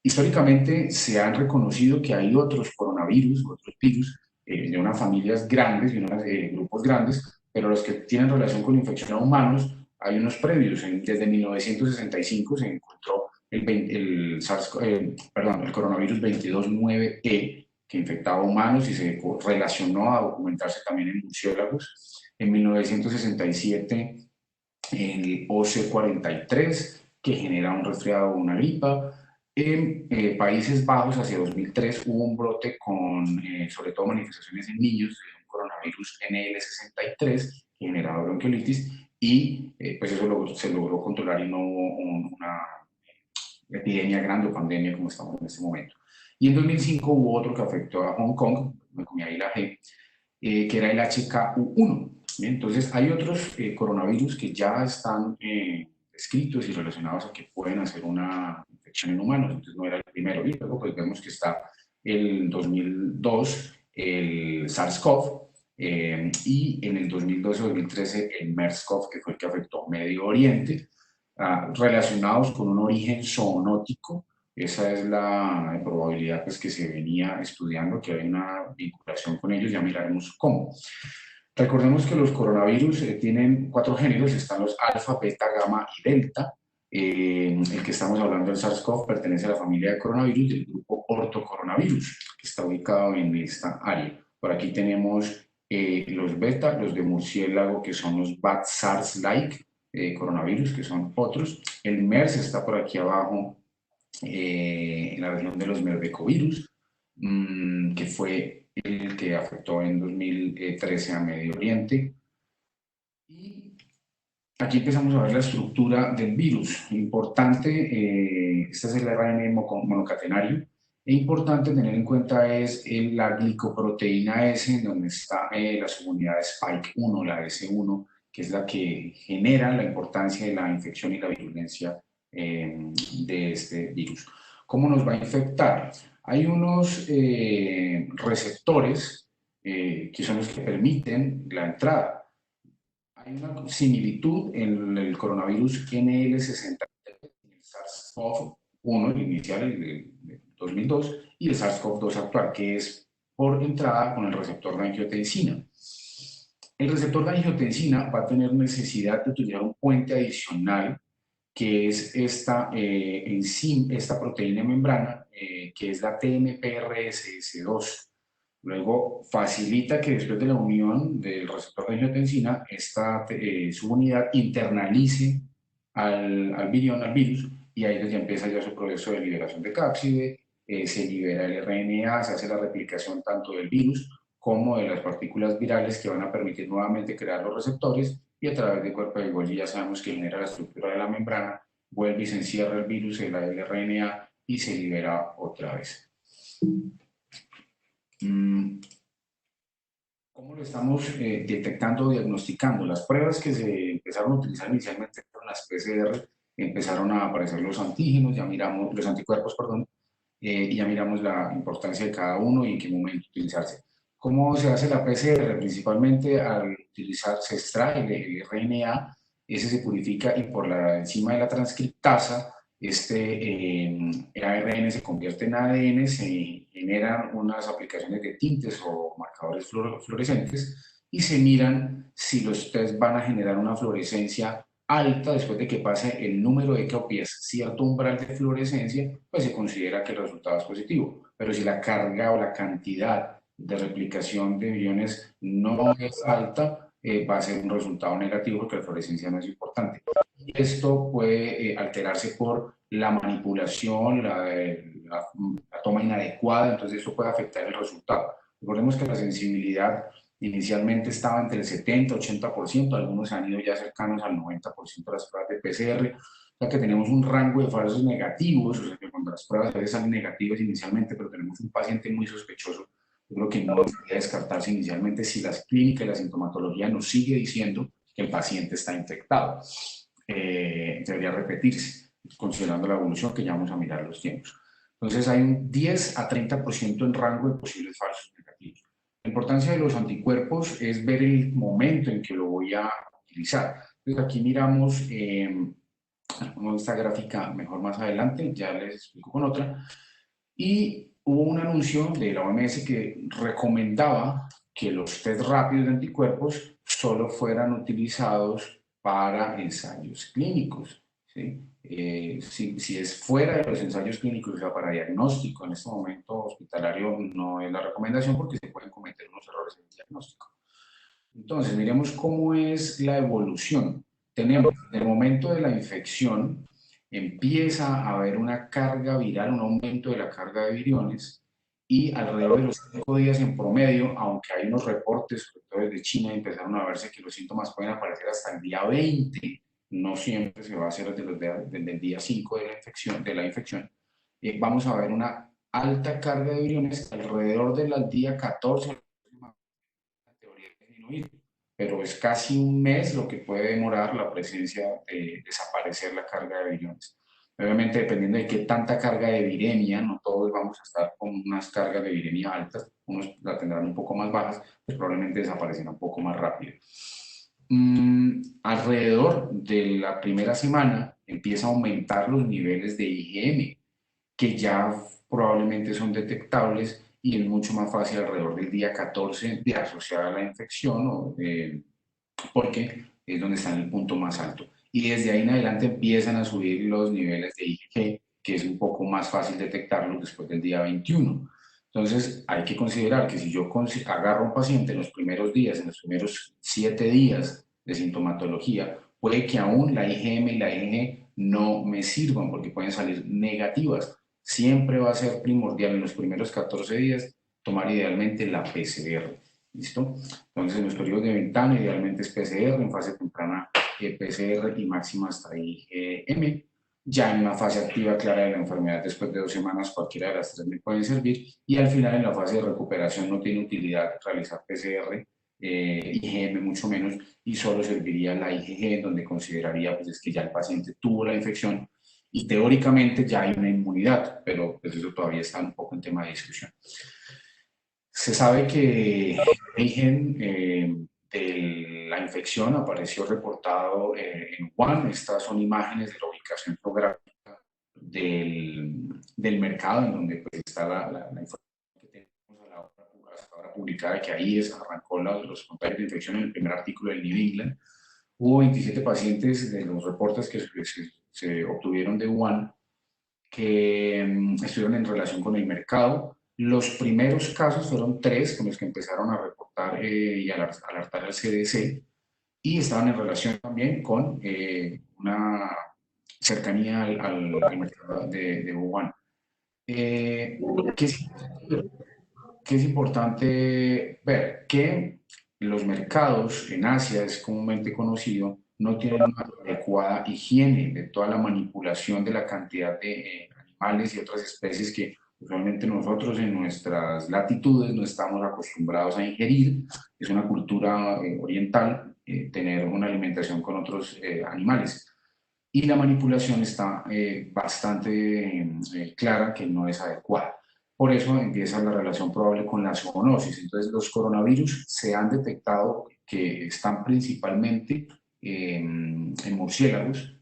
Históricamente se han reconocido que hay otros coronavirus, otros virus, de unas familias grandes y unos grupos grandes, pero los que tienen relación con infección a humanos, hay unos previos. Desde 1965 se encontró el coronavirus 22.9E, que infectaba humanos y se relacionó a documentarse también en murciélagos. En 1967, el OC43, que genera un resfriado o una gripa. En Países Bajos, hacia 2003, hubo un brote con, sobre todo, manifestaciones en niños de un coronavirus NL63 que generaba bronquiolitis y pues eso se logró controlar y no hubo una epidemia grande o pandemia como estamos en este momento. Y en 2005 hubo otro que afectó a Hong Kong, me comí ahí la G, que era el HKU1. Entonces, hay otros coronavirus que ya están escritos y relacionados a que pueden hacer una infección en humanos, entonces no era el primero. Y luego pues vemos que está el 2002 el SARS-CoV, y en el 2012-2013 el MERS-CoV, que fue el que afectó Medio Oriente, relacionados con un origen zoonótico. Esa es la probabilidad pues, que se venía estudiando, que hay una vinculación con ellos, ya miraremos cómo. Recordemos que los coronavirus tienen 4 géneros, están los alfa, beta, gamma y delta. El que estamos hablando, el SARS-CoV, pertenece a la familia de coronavirus del grupo ortocoronavirus, que está ubicado en esta área. Por aquí tenemos los beta, los de murciélago, que son los bat SARS-like coronavirus, que son otros. El MERS está por aquí abajo, en la región de los merbecovirus, que fue el que afectó en 2013 a Medio Oriente. Y aquí empezamos a ver la estructura del virus. Importante, este es el RNA monocatenario. E importante tener en cuenta es la glicoproteína S, donde está la subunidad Spike 1, la S1, que es la que genera la importancia de la infección y la virulencia de este virus. ¿Cómo nos va a infectar? Hay unos receptores que son los que permiten la entrada. Hay una similitud en el coronavirus NL63, el SARS-CoV-1, el inicial, el de 2002, y el SARS-CoV-2 actual, que es por entrada con el receptor de angiotensina. El receptor de angiotensina va a tener necesidad de utilizar un puente adicional, que es esta enzima, esta proteína de membrana, que es la TMPRSS2. Luego facilita que después de la unión del receptor de angiotensina, esta subunidad internalice al virión, al virus, y ahí ya empieza ya su proceso de liberación de cápside, se libera el RNA, se hace la replicación tanto del virus como de las partículas virales que van a permitir nuevamente crear los receptores, y a través del cuerpo de Golgi ya sabemos que genera la estructura de la membrana, vuelve y se encierra el virus, el RNA, y se libera otra vez. ¿Cómo lo estamos detectando o diagnosticando? Las pruebas que se empezaron a utilizar inicialmente fueron las PCR, empezaron a aparecer los antígenos, ya miramos, los anticuerpos, perdón, y ya miramos la importancia de cada uno y en qué momento utilizarse. ¿Cómo se hace la PCR? Principalmente al utilizar, se extrae el RNA, ese se purifica y por la enzima de la transcriptasa, el ARN se convierte en ADN, se generan unas aplicaciones de tintes o marcadores fluorescentes y se miran si los test van a generar una fluorescencia alta después de que pase el número de copias, cierto umbral de fluorescencia, pues se considera que el resultado es positivo. Pero si la carga o la cantidad de replicación de iones no es alta, va a ser un resultado negativo porque la fluorescencia no es importante. Y esto puede alterarse por la manipulación, la toma inadecuada, entonces eso puede afectar el resultado. Recordemos que la sensibilidad inicialmente estaba entre el 70-80%, algunos han ido ya cercanos al 90% de las pruebas de PCR, o sea que tenemos un rango de falsos negativos, o sea que cuando las pruebas a veces salen negativas inicialmente, pero tenemos un paciente muy sospechoso, yo creo que no debería descartarse inicialmente si las clínicas y la sintomatología nos sigue diciendo que el paciente está infectado. Debería repetirse, considerando la evolución que ya vamos a mirar los tiempos. Entonces hay un 10-30% en rango de posibles falsos negativos. La importancia de los anticuerpos es ver el momento en que lo voy a utilizar. Entonces aquí miramos esta gráfica mejor más adelante, ya les explico con otra. Y hubo un anuncio de la OMS que recomendaba que los test rápidos de anticuerpos solo fueran utilizados para ensayos clínicos. ¿Sí? Si es fuera de los ensayos clínicos, o sea, para diagnóstico, en este momento hospitalario no es la recomendación porque se pueden cometer unos errores en el diagnóstico. Entonces, miremos cómo es la evolución. Tenemos, en el momento de la infección, empieza a haber una carga viral, un aumento de la carga de viriones, y alrededor de los 5 días en promedio, aunque hay unos reportes, sobre todo desde China, empezaron a verse que los síntomas pueden aparecer hasta el día 20, no siempre se va a hacer desde el día 5 de la infección, vamos a ver una alta carga de viriones alrededor del día 14, disminuir, pero es casi un mes lo que puede demorar la presencia de desaparecer la carga de viriones. Obviamente, dependiendo de qué tanta carga de viremia, no todos vamos a estar con unas cargas de viremia altas, unos la tendrán un poco más bajas, pues probablemente desaparecerá un poco más rápido. Alrededor de la primera semana empieza a aumentar los niveles de IgM, que ya probablemente son detectables y es mucho más fácil alrededor del día 14 de asociar a la infección porque es donde está en el punto más alto. Y desde ahí en adelante empiezan a subir los niveles de IgG, que es un poco más fácil detectarlo después del día 21. Entonces, hay que considerar que si yo agarro a un paciente en los primeros días, en los primeros 7 días de sintomatología, puede que aún la IgM y la IgG no me sirvan porque pueden salir negativas. Siempre va a ser primordial en los primeros 14 días tomar idealmente la PCR. ¿Listo? Entonces, en los periodos de ventana, idealmente es PCR, en fase temprana PCR y máxima hasta IgM. Ya en una fase activa clara de la enfermedad, después de 2 semanas, cualquiera de las tres me pueden servir. Y al final, en la fase de recuperación, no tiene utilidad realizar PCR, IgM mucho menos, y solo serviría la IgG, donde consideraría pues, es que ya el paciente tuvo la infección y teóricamente ya hay una inmunidad, pero pues, eso todavía está un poco en tema de discusión. Se sabe que el origen de la infección apareció reportado en Wuhan. Estas son imágenes de la ubicación geográfica del mercado en donde pues, está la información que tenemos hasta ahora publicada, que ahí arrancó los contagios de infección en el primer artículo del New England. Hubo 27 pacientes de los reportes que se obtuvieron de Wuhan que estuvieron en relación con el mercado. Los primeros casos fueron 3 con los que empezaron a reportar y alertar al CDC y estaban en relación también con una cercanía al mercado de Wuhan. ¿Qué es importante ver? Que los mercados en Asia, es comúnmente conocido, no tienen una adecuada higiene de toda la manipulación de la cantidad de animales y otras especies que usualmente nosotros en nuestras latitudes no estamos acostumbrados a ingerir. Es una cultura oriental tener una alimentación con otros animales. Y la manipulación está bastante clara que no es adecuada. Por eso empieza la relación probable con la zoonosis. Entonces, los coronavirus se han detectado que están principalmente en murciélagos,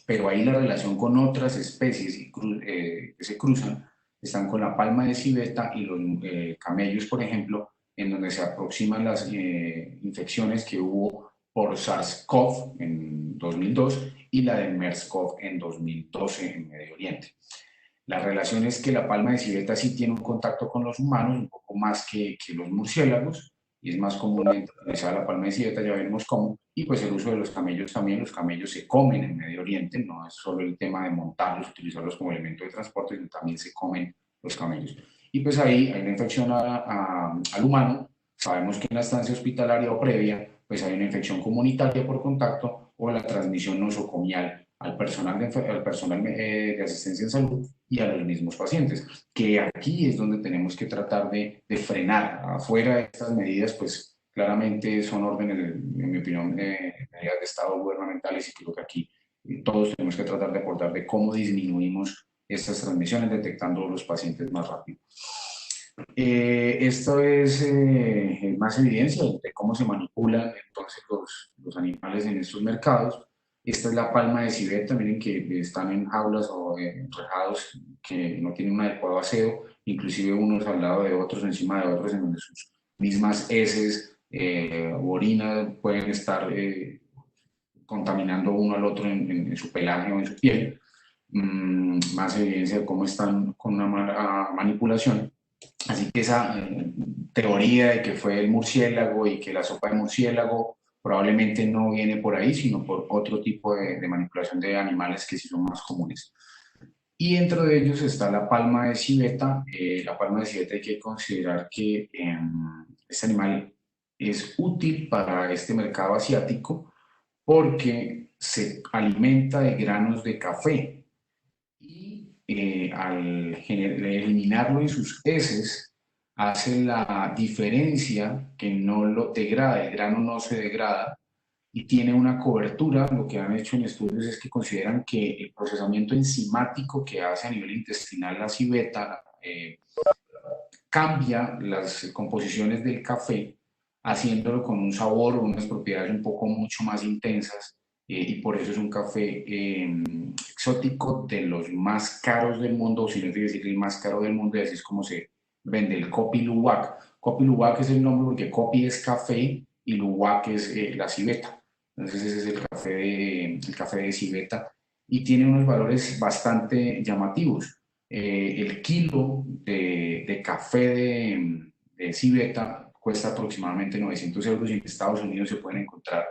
pero ahí la relación con otras especies que se cruzan están con la palma de civeta y los camellos, por ejemplo, en donde se aproximan las infecciones que hubo por SARS-CoV en 2002 y la de MERS-CoV en 2012 en Medio Oriente. La relación es que la palma de civeta sí tiene un contacto con los humanos, un poco más que los murciélagos, y es más comúnmente utilizada la palma de civeta, ya veremos cómo, y pues el uso de los camellos también. Los camellos se comen en Medio Oriente, no es solo el tema de montarlos, utilizarlos como elemento de transporte, sino también se comen los camellos. Y pues ahí hay una infección al humano. Sabemos que en la estancia hospitalaria o previa, pues hay una infección comunitaria por contacto o la transmisión nosocomial al personal de asistencia en salud y a los mismos pacientes, que aquí es donde tenemos que tratar de frenar. Afuera de estas medidas, pues claramente son órdenes, en mi opinión, medidas de Estado gubernamentales, y creo que aquí todos tenemos que tratar de aportar de cómo disminuimos estas transmisiones detectando los pacientes más rápido. Esto es más evidencia de cómo se manipulan entonces los animales en estos mercados. Esta es la palma de civeta, miren que están en jaulas o enrejados que no tienen un adecuado aseo, inclusive unos al lado de otros, encima de otros, en donde sus mismas heces o orina pueden estar contaminando uno al otro en su pelaje o en su piel. Más evidencia de cómo están con una mala manipulación. Así que esa teoría de que fue el murciélago y que la sopa de murciélago probablemente no viene por ahí, sino por otro tipo de manipulación de animales que sí son más comunes. Y dentro de ellos está la palma de civeta. La palma de civeta hay que considerar que este animal es útil para este mercado asiático porque se alimenta de granos de café y al eliminarlo en sus heces, hace la diferencia que no lo degrada, el grano no se degrada y tiene una cobertura. Lo que han hecho en estudios es que consideran que el procesamiento enzimático que hace a nivel intestinal la civeta cambia las composiciones del café, haciéndolo con un sabor o unas propiedades un poco mucho más intensas, y por eso es un café exótico, de los más caros del mundo, o si no es decir el más caro del mundo, y así es como se vende el Kopi Luwak. Kopi Luwak es el nombre porque Kopi es café y Luwak es la civeta. Entonces ese es el café de civeta y tiene unos valores bastante llamativos. El kilo de café de civeta cuesta aproximadamente 900 euros y en Estados Unidos se pueden encontrar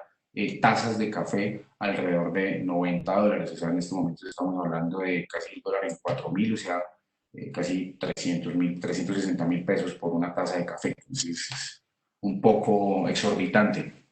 tazas de café alrededor de $90. O sea, en este momento estamos hablando de casi el dólar en 4.000, o sea, casi 300.000, 360.000 pesos por una taza de café. Entonces, es un poco exorbitante.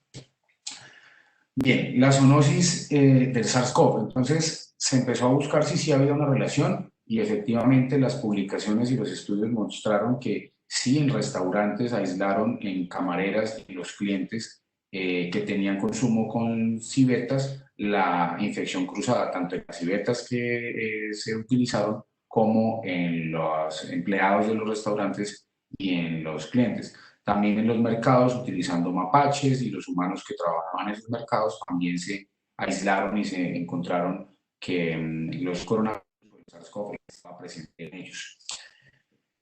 Bien, la zoonosis del SARS-CoV. Entonces, se empezó a buscar si sí había una relación y efectivamente las publicaciones y los estudios mostraron que sí, en restaurantes aislaron en camareras y los clientes que tenían consumo con civetas la infección cruzada, tanto en las civetas que se utilizaron como en los empleados de los restaurantes y en los clientes. También en los mercados, utilizando mapaches y los humanos que trabajaban en esos mercados, también se aislaron y se encontraron que los coronavirus, el SARS-CoV, estaba presente en ellos.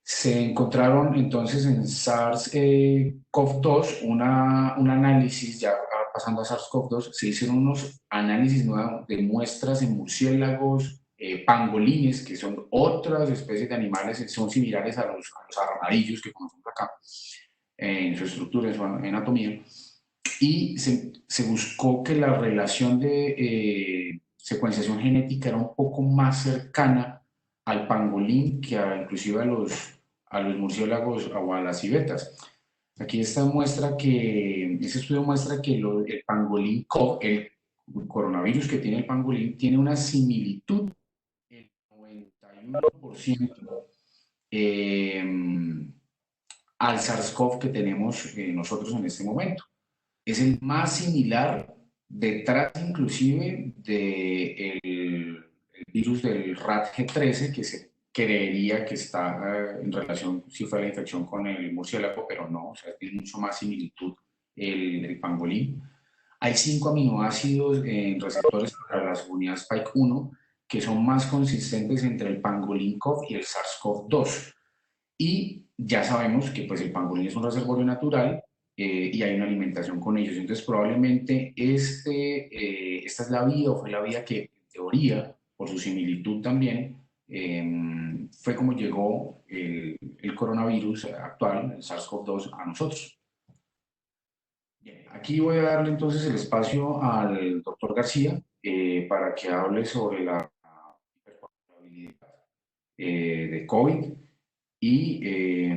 Se encontraron entonces en SARS-CoV-2 un análisis, ya pasando a SARS-CoV-2, se hicieron unos análisis nuevos de muestras en murciélagos, pangolines, que son otras especies de animales, son similares a los armadillos que conocemos acá, en su estructura, en su anatomía, y se buscó que la relación de secuenciación genética era un poco más cercana al pangolín que inclusive a los murciélagos o a las civetas. Aquí esta muestra que, este estudio muestra que el pangolín CoV, el coronavirus que tiene el pangolín, tiene una similitud del 91% eh, al SARS-CoV que tenemos nosotros en este momento. Es el más similar, detrás inclusive del virus del RAT-G13, que se creería que está en relación, si fue la infección con el murciélago, pero no, o sea, tiene mucho más similitud el pangolín. Hay 5 aminoácidos en receptores para la subunidad Spike-1 que son más consistentes entre el pangolín CoV y el SARS-CoV-2. Y ya sabemos que pues, el pangolín es un reservorio natural y hay una alimentación con ellos. Entonces, probablemente esta es la vía o fue la vía que, en teoría, por su similitud también, fue como llegó el coronavirus actual, el SARS-CoV-2, a nosotros. Bien, aquí voy a darle entonces el espacio al doctor García para que hable sobre la hipercoagulabilidad de COVID y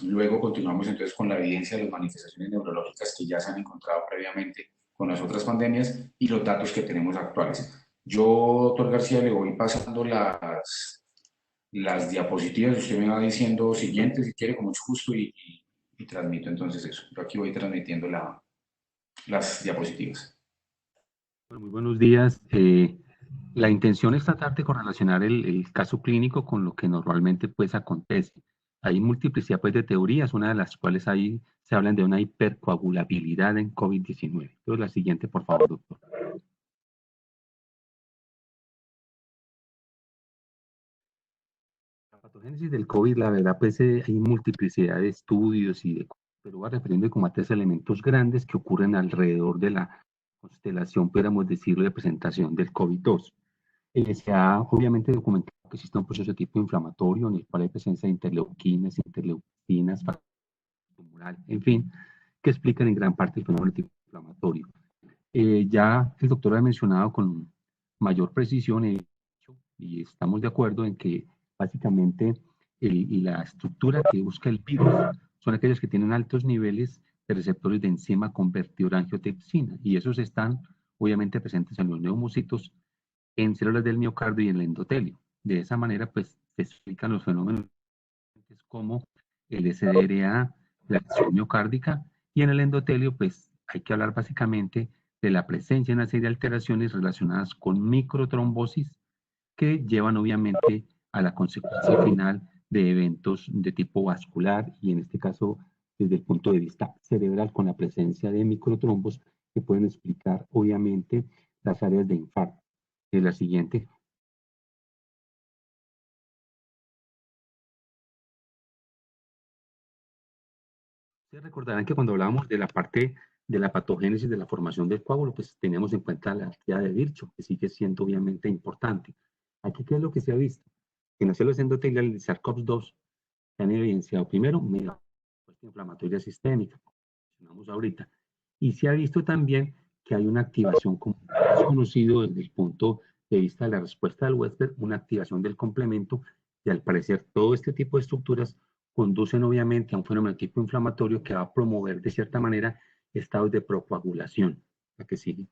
luego continuamos entonces con la evidencia de las manifestaciones neurológicas que ya se han encontrado previamente con las otras pandemias y los datos que tenemos actuales. Yo, doctor García, le voy pasando las diapositivas. Usted me va diciendo siguiente, si quiere, con mucho gusto, y transmito entonces eso. Yo aquí voy transmitiendo las diapositivas. Muy buenos días. La intención es tratar de correlacionar el caso clínico con lo que normalmente pues acontece. Hay multiplicidad pues, de teorías, una de las cuales ahí se hablan de una hipercoagulabilidad en COVID-19. Entonces, la siguiente, por favor, doctor. La patogénesis del COVID, la verdad, pues hay multiplicidad de estudios, pero va refiriendo como a 3 elementos grandes que ocurren alrededor de la constelación, podríamos decirlo, de presentación del COVID-2. Se ha obviamente documentado que existe un proceso de tipo inflamatorio en el cual hay presencia de interleucinas, factor tumoral, en fin, que explican en gran parte el fenómeno de tipo inflamatorio. Ya el doctor ha mencionado con mayor precisión y estamos de acuerdo en que básicamente la estructura que busca el virus son aquellos que tienen altos niveles de receptores de enzima convertidora angiotensina y esos están obviamente presentes en los neumocitos, en células del miocardio y en el endotelio. De esa manera, pues, se explican los fenómenos como el SDRA, la lesión miocárdica, y en el endotelio, pues hay que hablar básicamente de la presencia de una serie de alteraciones relacionadas con microtrombosis que llevan obviamente a la consecuencia final de eventos de tipo vascular y en este caso desde el punto de vista cerebral con la presencia de microtrombos que pueden explicar obviamente las áreas de infarto. Es la siguiente. Ustedes recordarán que cuando hablábamos de la parte de la patogénesis de la formación del coágulo, pues teníamos en cuenta la actividad de Virchow, que sigue siendo obviamente importante. Aquí, ¿qué es lo que se ha visto? En las células endoteliales de SARS-CoV-2 se han evidenciado primero una respuesta inflamatoria sistémica, como mencionamos ahorita, y se ha visto también que hay una activación, como es conocido desde el punto de vista de la respuesta del huésped, una activación del complemento, y al parecer todo este tipo de estructuras conducen obviamente a un fenómeno tipo inflamatorio que va a promover de cierta manera estados de procoagulación. ¿La que sigue?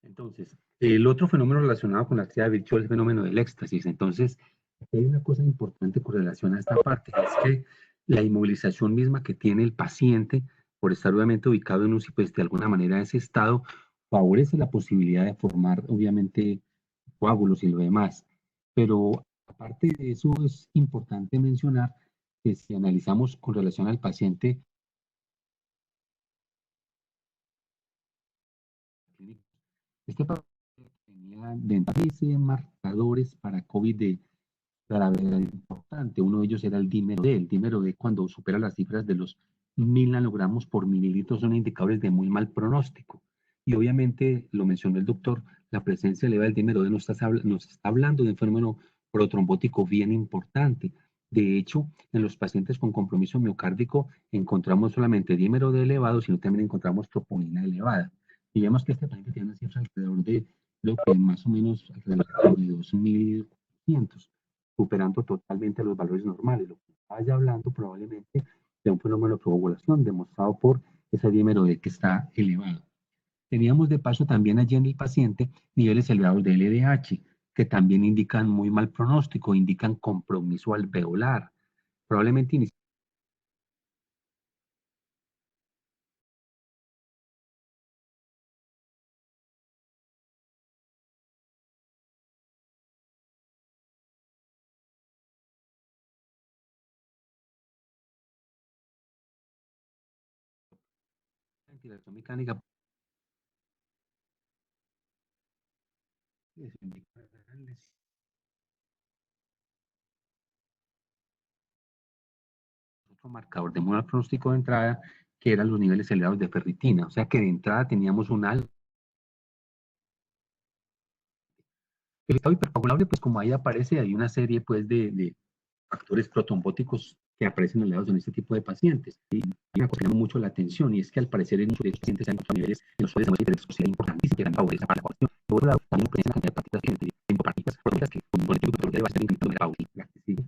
Entonces, el otro fenómeno relacionado con la actividad virtual es el fenómeno del éxtasis. Entonces, aquí hay una cosa importante con relación a esta parte, es que la inmovilización misma que tiene el paciente por estar obviamente ubicado en UCI, pues de alguna manera ese estado favorece la posibilidad de formar obviamente coágulos y lo demás. Pero aparte de eso, es importante mencionar que si analizamos con relación al paciente, este paciente tenía dentro de marcadores para COVID de gravedad importante. Uno de ellos era el dímero D. El dímero D, cuando supera las cifras de los 1000 nanogramos por mililitro, son indicadores de muy mal pronóstico. Y obviamente, lo mencionó el doctor, la presencia elevada del dímero D nos está hablando de un fenómeno protrombótico bien importante. De hecho, en los pacientes con compromiso miocárdico encontramos solamente dímero D elevado, sino también encontramos troponina elevada. Y vemos que este paciente tiene una cifra alrededor de lo que más o menos alrededor de 2400, superando totalmente los valores normales. Lo que vaya hablando probablemente de un fenómeno de coagulación demostrado por ese dímero D que está elevado. Teníamos de paso también allí en el paciente niveles elevados de LDH, que también indican muy mal pronóstico, indican compromiso alveolar. Probablemente ventilación mecánica otro marcador de mal pronóstico de entrada, que eran los niveles elevados de ferritina. O sea que de entrada teníamos un alto. El estado hipercoagulable, pues como ahí aparece, hay una serie pues de factores protrombóticos que aparecen elevados en este tipo de pacientes. Y una cosa que llama mucho la atención, y es que al parecer en muchos de estos pacientes hay niveles en los cuales de hiperexplosividad importantísima que dan favorecen para la coagulación. Por otro lado, también aparecen la cantidad de partículas que con el tiempo va a ser incrementando de pausa. La que sigue.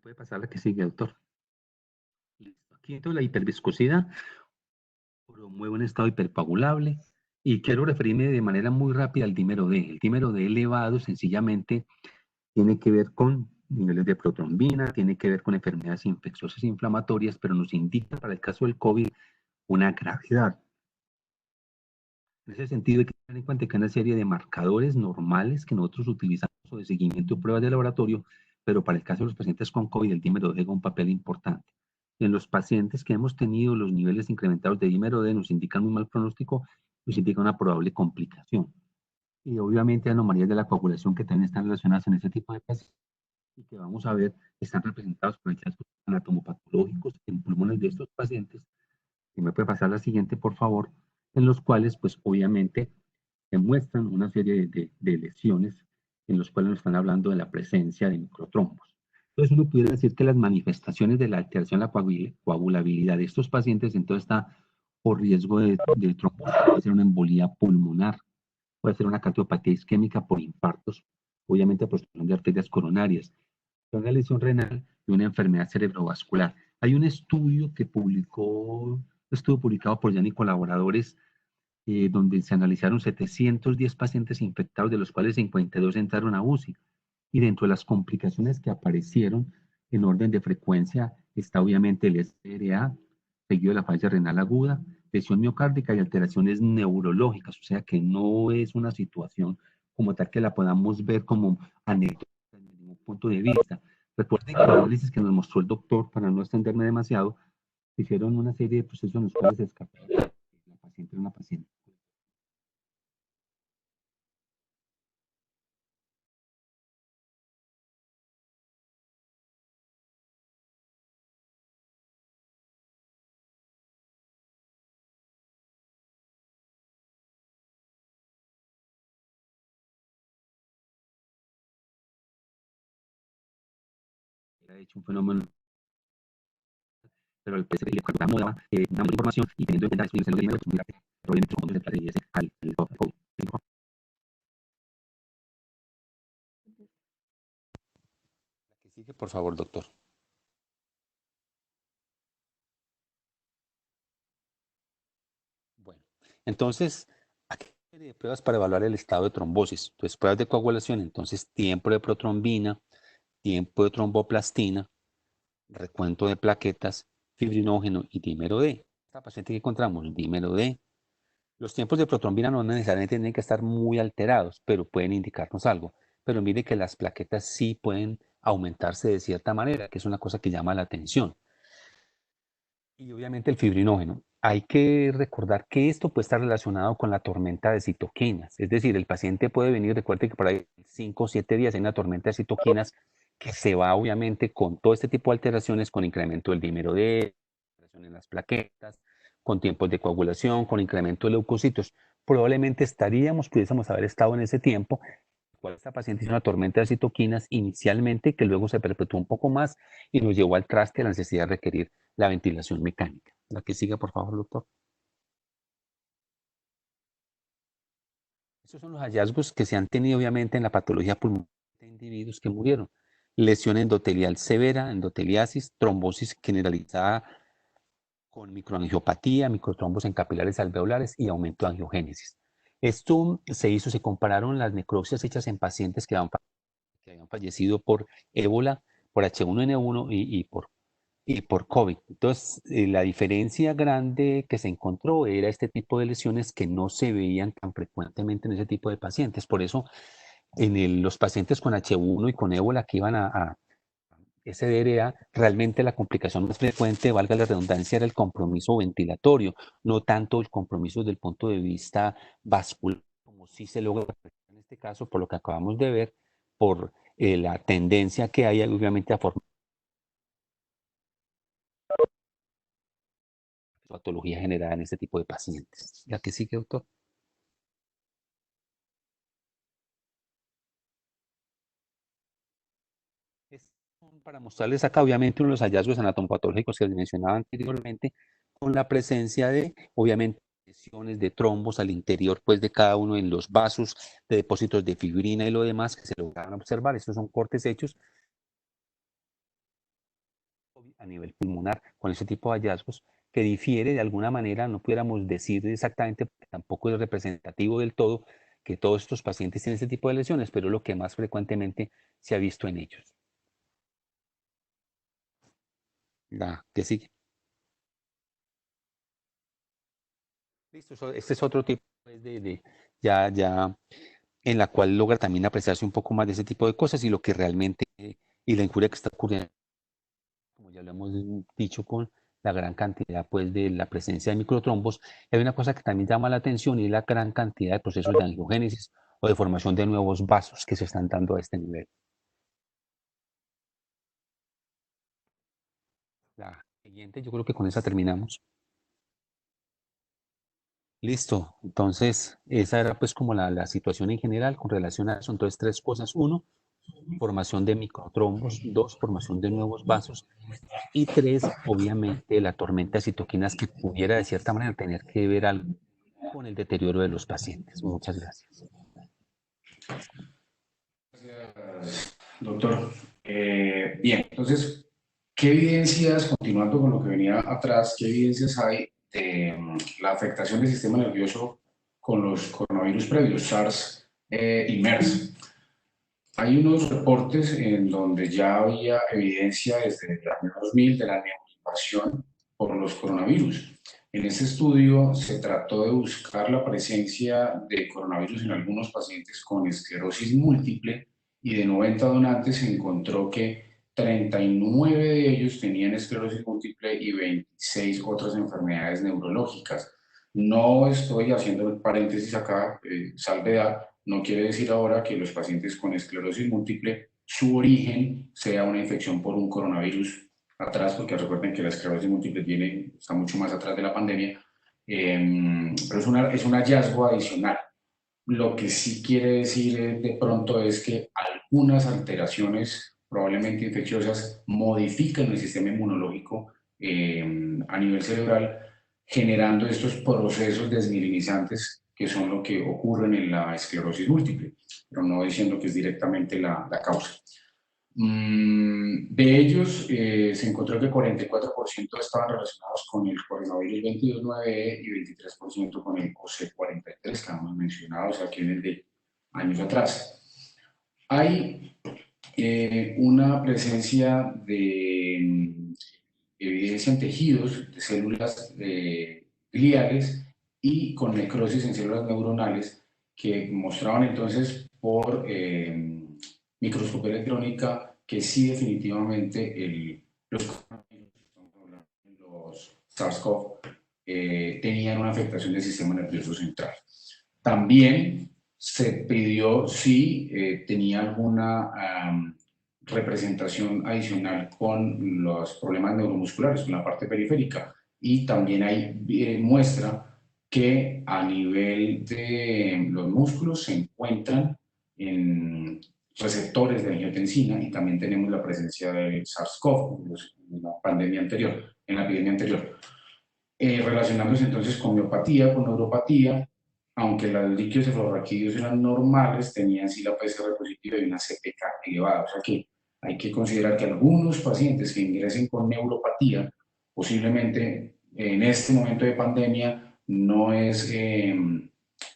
Puede pasar la que sigue, doctor. Listo. Aquí entonces la hiperviscosidad promueve un estado hipercoagulable y quiero referirme de manera muy rápida al dímero D. El dímero D elevado sencillamente tiene que ver con niveles de protrombina, tiene que ver con enfermedades infecciosas e inflamatorias, pero nos indica para el caso del COVID una gravedad. En ese sentido hay que tener en cuenta que hay una serie de marcadores normales que nosotros utilizamos o de seguimiento de pruebas de laboratorio, pero para el caso de los pacientes con COVID el dímero D juega un papel importante. En los pacientes que hemos tenido los niveles incrementados de dímero D nos indican un mal pronóstico, nos indica una probable complicación. Y obviamente anomalías de la coagulación que también están relacionadas en ese tipo de pacientes y que vamos a ver están representados por hallazgos anatomopatológicos en pulmones de estos pacientes. Si me puede pasar la siguiente, por favor, en los cuales, pues obviamente, demuestran una serie de lesiones en los cuales nos están hablando de la presencia de microtrombos. Entonces, uno pudiera decir que las manifestaciones de la alteración de la coagulabilidad de estos pacientes, entonces está por riesgo de trombosis, puede ser una embolía pulmonar, puede ser una cardiopatía isquémica por infartos, obviamente por obstrucción de arterias coronarias, una lesión renal y una enfermedad cerebrovascular. Hay un estudio que estuvo publicado por Yanni y colaboradores, donde se analizaron 710 pacientes infectados, de los cuales 52 entraron a UCI. Y dentro de las complicaciones que aparecieron en orden de frecuencia está obviamente el SRA, seguido de la falla renal aguda, lesión miocárdica y alteraciones neurológicas, o sea que no es una situación como tal que la podamos ver como anécdota desde ningún punto de vista. Recuerden que el análisis que nos mostró el doctor, para no extenderme demasiado, hicieron una serie de procesos en los cuales se descartaba que la paciente era una paciente. Era de hecho un fenómeno, pero el PCR le daba una mayor información y teniendo en cuenta estudios en los primeros, muy rápido, probablemente cuando se trasladase al COVID. La que sigue, por favor, doctor. Bueno, entonces, aquí hay una serie de pruebas para evaluar el estado de trombosis. Entonces, pruebas de coagulación, entonces, tiempo de protrombina, tiempo de tromboplastina, recuento de plaquetas, fibrinógeno y dímero D. Esta paciente que encontramos, dímero D. Los tiempos de protrombina no necesariamente tienen que estar muy alterados, pero pueden indicarnos algo. Pero mire que las plaquetas sí pueden aumentarse de cierta manera, que es una cosa que llama la atención. Y obviamente el fibrinógeno. Hay que recordar que esto puede estar relacionado con la tormenta de citoquinas. Es decir, el paciente puede venir, recuerde que por ahí 5 o 7 días hay una tormenta de citoquinas que se va obviamente con todo este tipo de alteraciones, con incremento del dímero D, alteración en las plaquetas, con tiempos de coagulación, con incremento de leucocitos. Probablemente pudiésemos haber estado en ese tiempo cual esta paciente hizo una tormenta de citoquinas inicialmente, que luego se perpetuó un poco más y nos llevó al traste a la necesidad de requerir la ventilación mecánica. La que siga, por favor, doctor. Estos son los hallazgos que se han tenido obviamente en la patología pulmonar de individuos que murieron. Lesión endotelial severa, endoteliasis, trombosis generalizada con microangiopatía, microtrombos en capilares alveolares y aumento de angiogénesis. Esto se compararon las necropsias hechas en pacientes que habían fallecido por ébola, por H1N1 y por COVID. Entonces, la diferencia grande que se encontró era este tipo de lesiones que no se veían tan frecuentemente en ese tipo de pacientes. Por eso, los pacientes con H1 y con ébola que iban a SDRA, realmente la complicación más frecuente, valga la redundancia, era el compromiso ventilatorio, no tanto el compromiso desde el punto de vista vascular, como sí se logra en este caso, por lo que acabamos de ver, por la tendencia que hay obviamente a formar patología generada en este tipo de pacientes. ¿La que sigue, doctor? Para mostrarles acá, obviamente, uno de los hallazgos anatomopatológicos que les mencionaba anteriormente, con la presencia de, obviamente, lesiones de trombos al interior, pues, de cada uno en los vasos, de depósitos de fibrina y lo demás que se lograron observar. Estos son cortes hechos a nivel pulmonar con ese tipo de hallazgos que difiere de alguna manera, no pudiéramos decir exactamente, tampoco es representativo del todo, que todos estos pacientes tienen ese tipo de lesiones, pero es lo que más frecuentemente se ha visto en ellos. La que sigue. Listo, este es otro tipo pues, ya en la cual logra también apreciarse un poco más de ese tipo de cosas y lo que realmente, y la injuria que está ocurriendo, como ya lo hemos dicho, con la gran cantidad pues de la presencia de microtrombos. Hay una cosa que también llama la atención y es la gran cantidad de procesos de angiogénesis o de formación de nuevos vasos que se están dando a este nivel. La siguiente, yo creo que con esa terminamos. Listo, entonces esa era pues como la situación en general con relación a eso. Entonces, tres cosas. Uno, formación de microtrombos. Dos, formación de nuevos vasos. Y tres, obviamente, la tormenta de citoquinas que pudiera de cierta manera tener que ver algo con el deterioro de los pacientes. Muchas gracias. Gracias, doctor. Bien, entonces, ¿Qué evidencias, continuando con lo que venía atrás, qué evidencias hay de la afectación del sistema nervioso con los coronavirus previos, SARS y MERS? Hay unos reportes en donde ya había evidencia desde el año 2000 de la neoinvasión por los coronavirus. En este estudio se trató de buscar la presencia de coronavirus en algunos pacientes con esclerosis múltiple y de 90 donantes se encontró que 39 de ellos tenían esclerosis múltiple y 26 otras enfermedades neurológicas. No estoy haciendo paréntesis acá, salvedad, no quiere decir ahora que los pacientes con esclerosis múltiple, su origen sea una infección por un coronavirus atrás, porque recuerden que la esclerosis múltiple está mucho más atrás de la pandemia, pero es un hallazgo adicional. Lo que sí quiere decir de pronto es que algunas alteraciones probablemente infecciosas modifican el sistema inmunológico a nivel cerebral, generando estos procesos desmielinizantes que son lo que ocurren en la esclerosis múltiple, pero no diciendo que es directamente la causa. De ellos, se encontró que 44% estaban relacionados con el coronavirus 22.9E y 23% con el OC43, que hemos mencionado, o sea, que vienen de años atrás. Hay una presencia de evidencia en tejidos de células gliales y con necrosis en células neuronales que mostraban entonces por microscopía electrónica que sí definitivamente los SARS-CoV tenían una afectación del sistema nervioso central. También se pidió si tenía alguna representación adicional con los problemas neuromusculares, con la parte periférica. Y también hay muestra que a nivel de los músculos se encuentran en receptores de angiotensina y también tenemos la presencia del SARS-CoV en la pandemia anterior, en la epidemia anterior. Relacionándose entonces con miopatía, con neuropatía, aunque los líquidos cefalorraquídeos eran normales, tenían sí la PCR positiva y una CPK elevada. O sea que hay que considerar que algunos pacientes que ingresen con neuropatía, posiblemente en este momento de pandemia, no es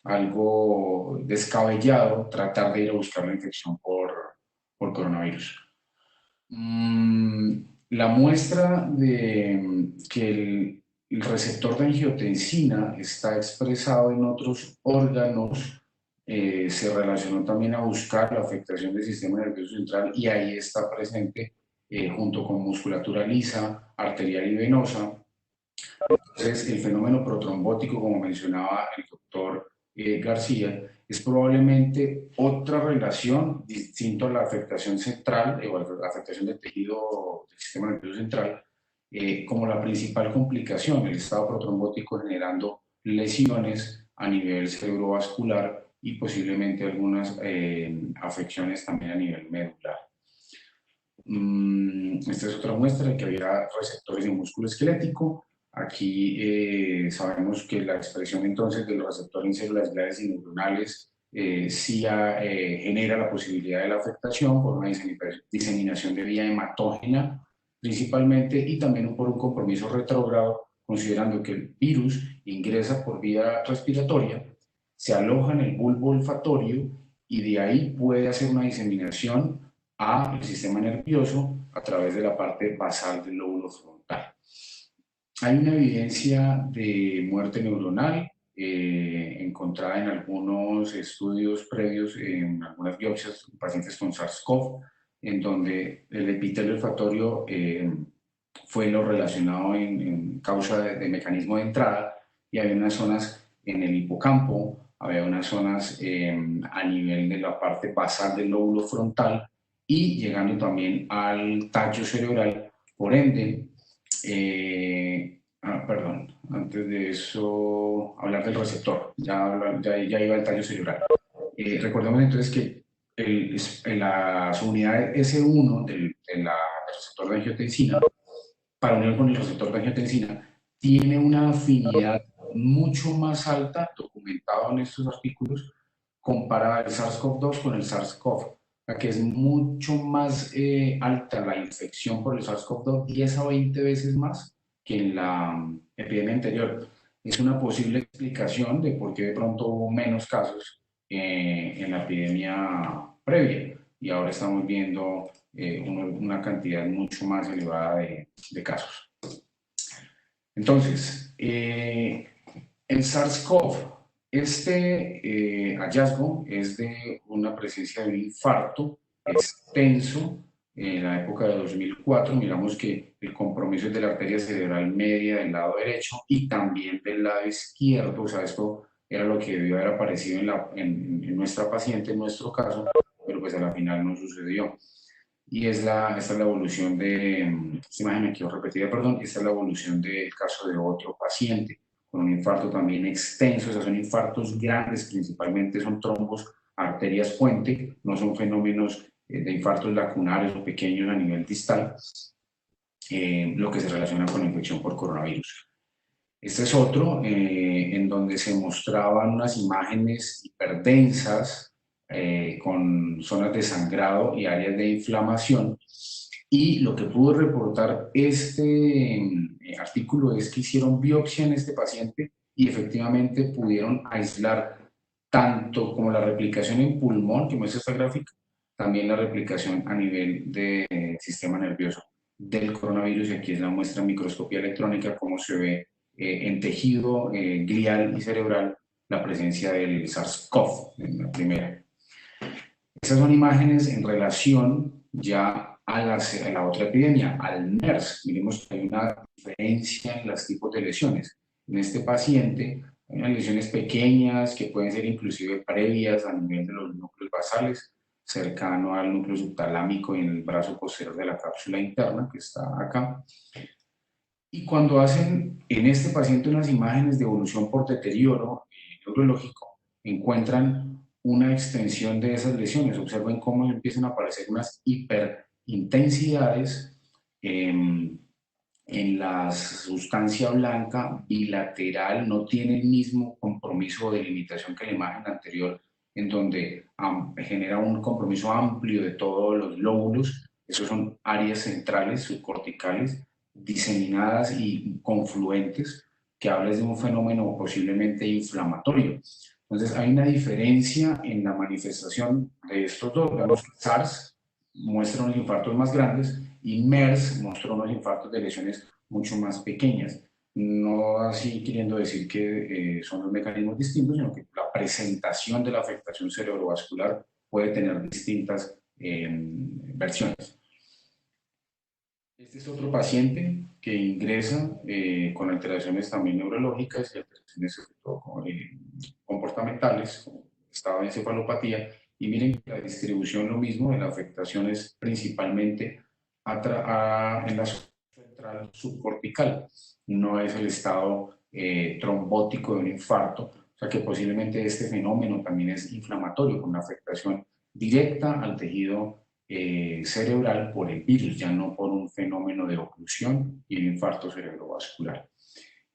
algo descabellado tratar de ir a buscar la infección por coronavirus. La muestra de que el receptor de angiotensina está expresado en otros órganos se relacionó también a buscar la afectación del sistema nervioso central y ahí está presente junto con musculatura lisa, arterial y venosa. Entonces, el fenómeno protrombótico, como mencionaba el doctor García, es probablemente otra relación distinta a la afectación central o a la afectación del tejido del sistema nervioso central, como la principal complicación, el estado protrombótico generando lesiones a nivel cerebrovascular y posiblemente algunas afecciones también a nivel medular. Esta es otra muestra de que había receptores de músculo esquelético. Aquí sabemos que la expresión entonces del receptor en células gliales y neuronales sí genera la posibilidad de la afectación por una diseminación de vía hematógena principalmente y también por un compromiso retrógrado, considerando que el virus ingresa por vía respiratoria, se aloja en el bulbo olfatorio y de ahí puede hacer una diseminación al sistema nervioso a través de la parte basal del lóbulo frontal. Hay una evidencia de muerte neuronal encontrada en algunos estudios previos, en algunas biopsias de pacientes con SARS-CoV, en donde el epitelio olfatorio fue lo relacionado en causa de mecanismo de entrada y había unas zonas en el hipocampo, había unas zonas a nivel de la parte basal del lóbulo frontal y llegando también al tallo cerebral. Por ende, perdón, antes de eso, hablar del receptor, ya iba el tallo cerebral. Recordemos entonces que las unidades S1 del receptor de angiotensina, para unir con el receptor de angiotensina, tiene una afinidad mucho más alta, documentado en estos artículos, comparada el SARS-CoV-2 con el SARS-CoV. a que es mucho más alta la infección por el SARS-CoV-2, 10 a 20 veces más que en la epidemia anterior. Es una posible explicación de por qué de pronto hubo menos casos en la epidemia previa y ahora estamos viendo una cantidad mucho más elevada de casos. Entonces, el SARS-CoV, hallazgo es de una presencia de un infarto extenso en la época de 2004. Miramos que el compromiso es de la arteria cerebral media del lado derecho y también del lado izquierdo. O sea, esto era lo que debió haber aparecido en nuestra paciente, en nuestro caso, pero pues a la final no sucedió. Y esta es la evolución esta imagen me quiero repetir, perdón, esta es la evolución del caso de otro paciente con un infarto también extenso. O sea, son infartos grandes, principalmente son trombos, arterias puente, no son fenómenos de infartos lacunares o pequeños a nivel distal, lo que se relaciona con la infección por coronavirus. Este es otro en donde se mostraban unas imágenes hiperdensas con zonas de sangrado y áreas de inflamación. Y lo que pudo reportar este artículo es que hicieron biopsia en este paciente y efectivamente pudieron aislar tanto como la replicación en pulmón, que muestra esta gráfica, también la replicación a nivel del sistema nervioso del coronavirus. Y aquí es la muestra en microscopía electrónica, cómo se ve en tejido glial y cerebral la presencia del SARS-CoV en la primera. Estas son imágenes en relación ya a la otra epidemia, al MERS. Miremos que hay una diferencia en los tipos de lesiones. En este paciente hay unas lesiones pequeñas que pueden ser inclusive previas a nivel de los núcleos basales, cercano al núcleo subtalámico y en el brazo posterior de la cápsula interna, que está acá. Y cuando hacen en este paciente unas imágenes de evolución por deterioro neurológico, encuentran una extensión de esas lesiones. Observen cómo empiezan a aparecer unas hiperintensidades en la sustancia blanca bilateral. No tiene el mismo compromiso de limitación que la imagen anterior, en donde genera un compromiso amplio de todos los lóbulos. Esos son áreas centrales subcorticales diseminadas y confluentes, que hablas de un fenómeno posiblemente inflamatorio. Entonces hay una diferencia en la manifestación de estos dos. Vemos que SARS muestra unos infartos más grandes y MERS muestra unos infartos de lesiones mucho más pequeñas. No así queriendo decir que son los mecanismos distintos, sino que la presentación de la afectación cerebrovascular puede tener distintas versiones. Este es otro paciente que ingresa con alteraciones también neurológicas y alteraciones sobre todo comportamentales, como estado de encefalopatía. Y miren la distribución, lo mismo, de la afectación es principalmente en la central subcortical, no es el estado trombótico de un infarto. O sea que posiblemente este fenómeno también es inflamatorio, con una afectación directa al tejido cerebral por el virus, ya no por un fenómeno de oclusión y un infarto cerebrovascular.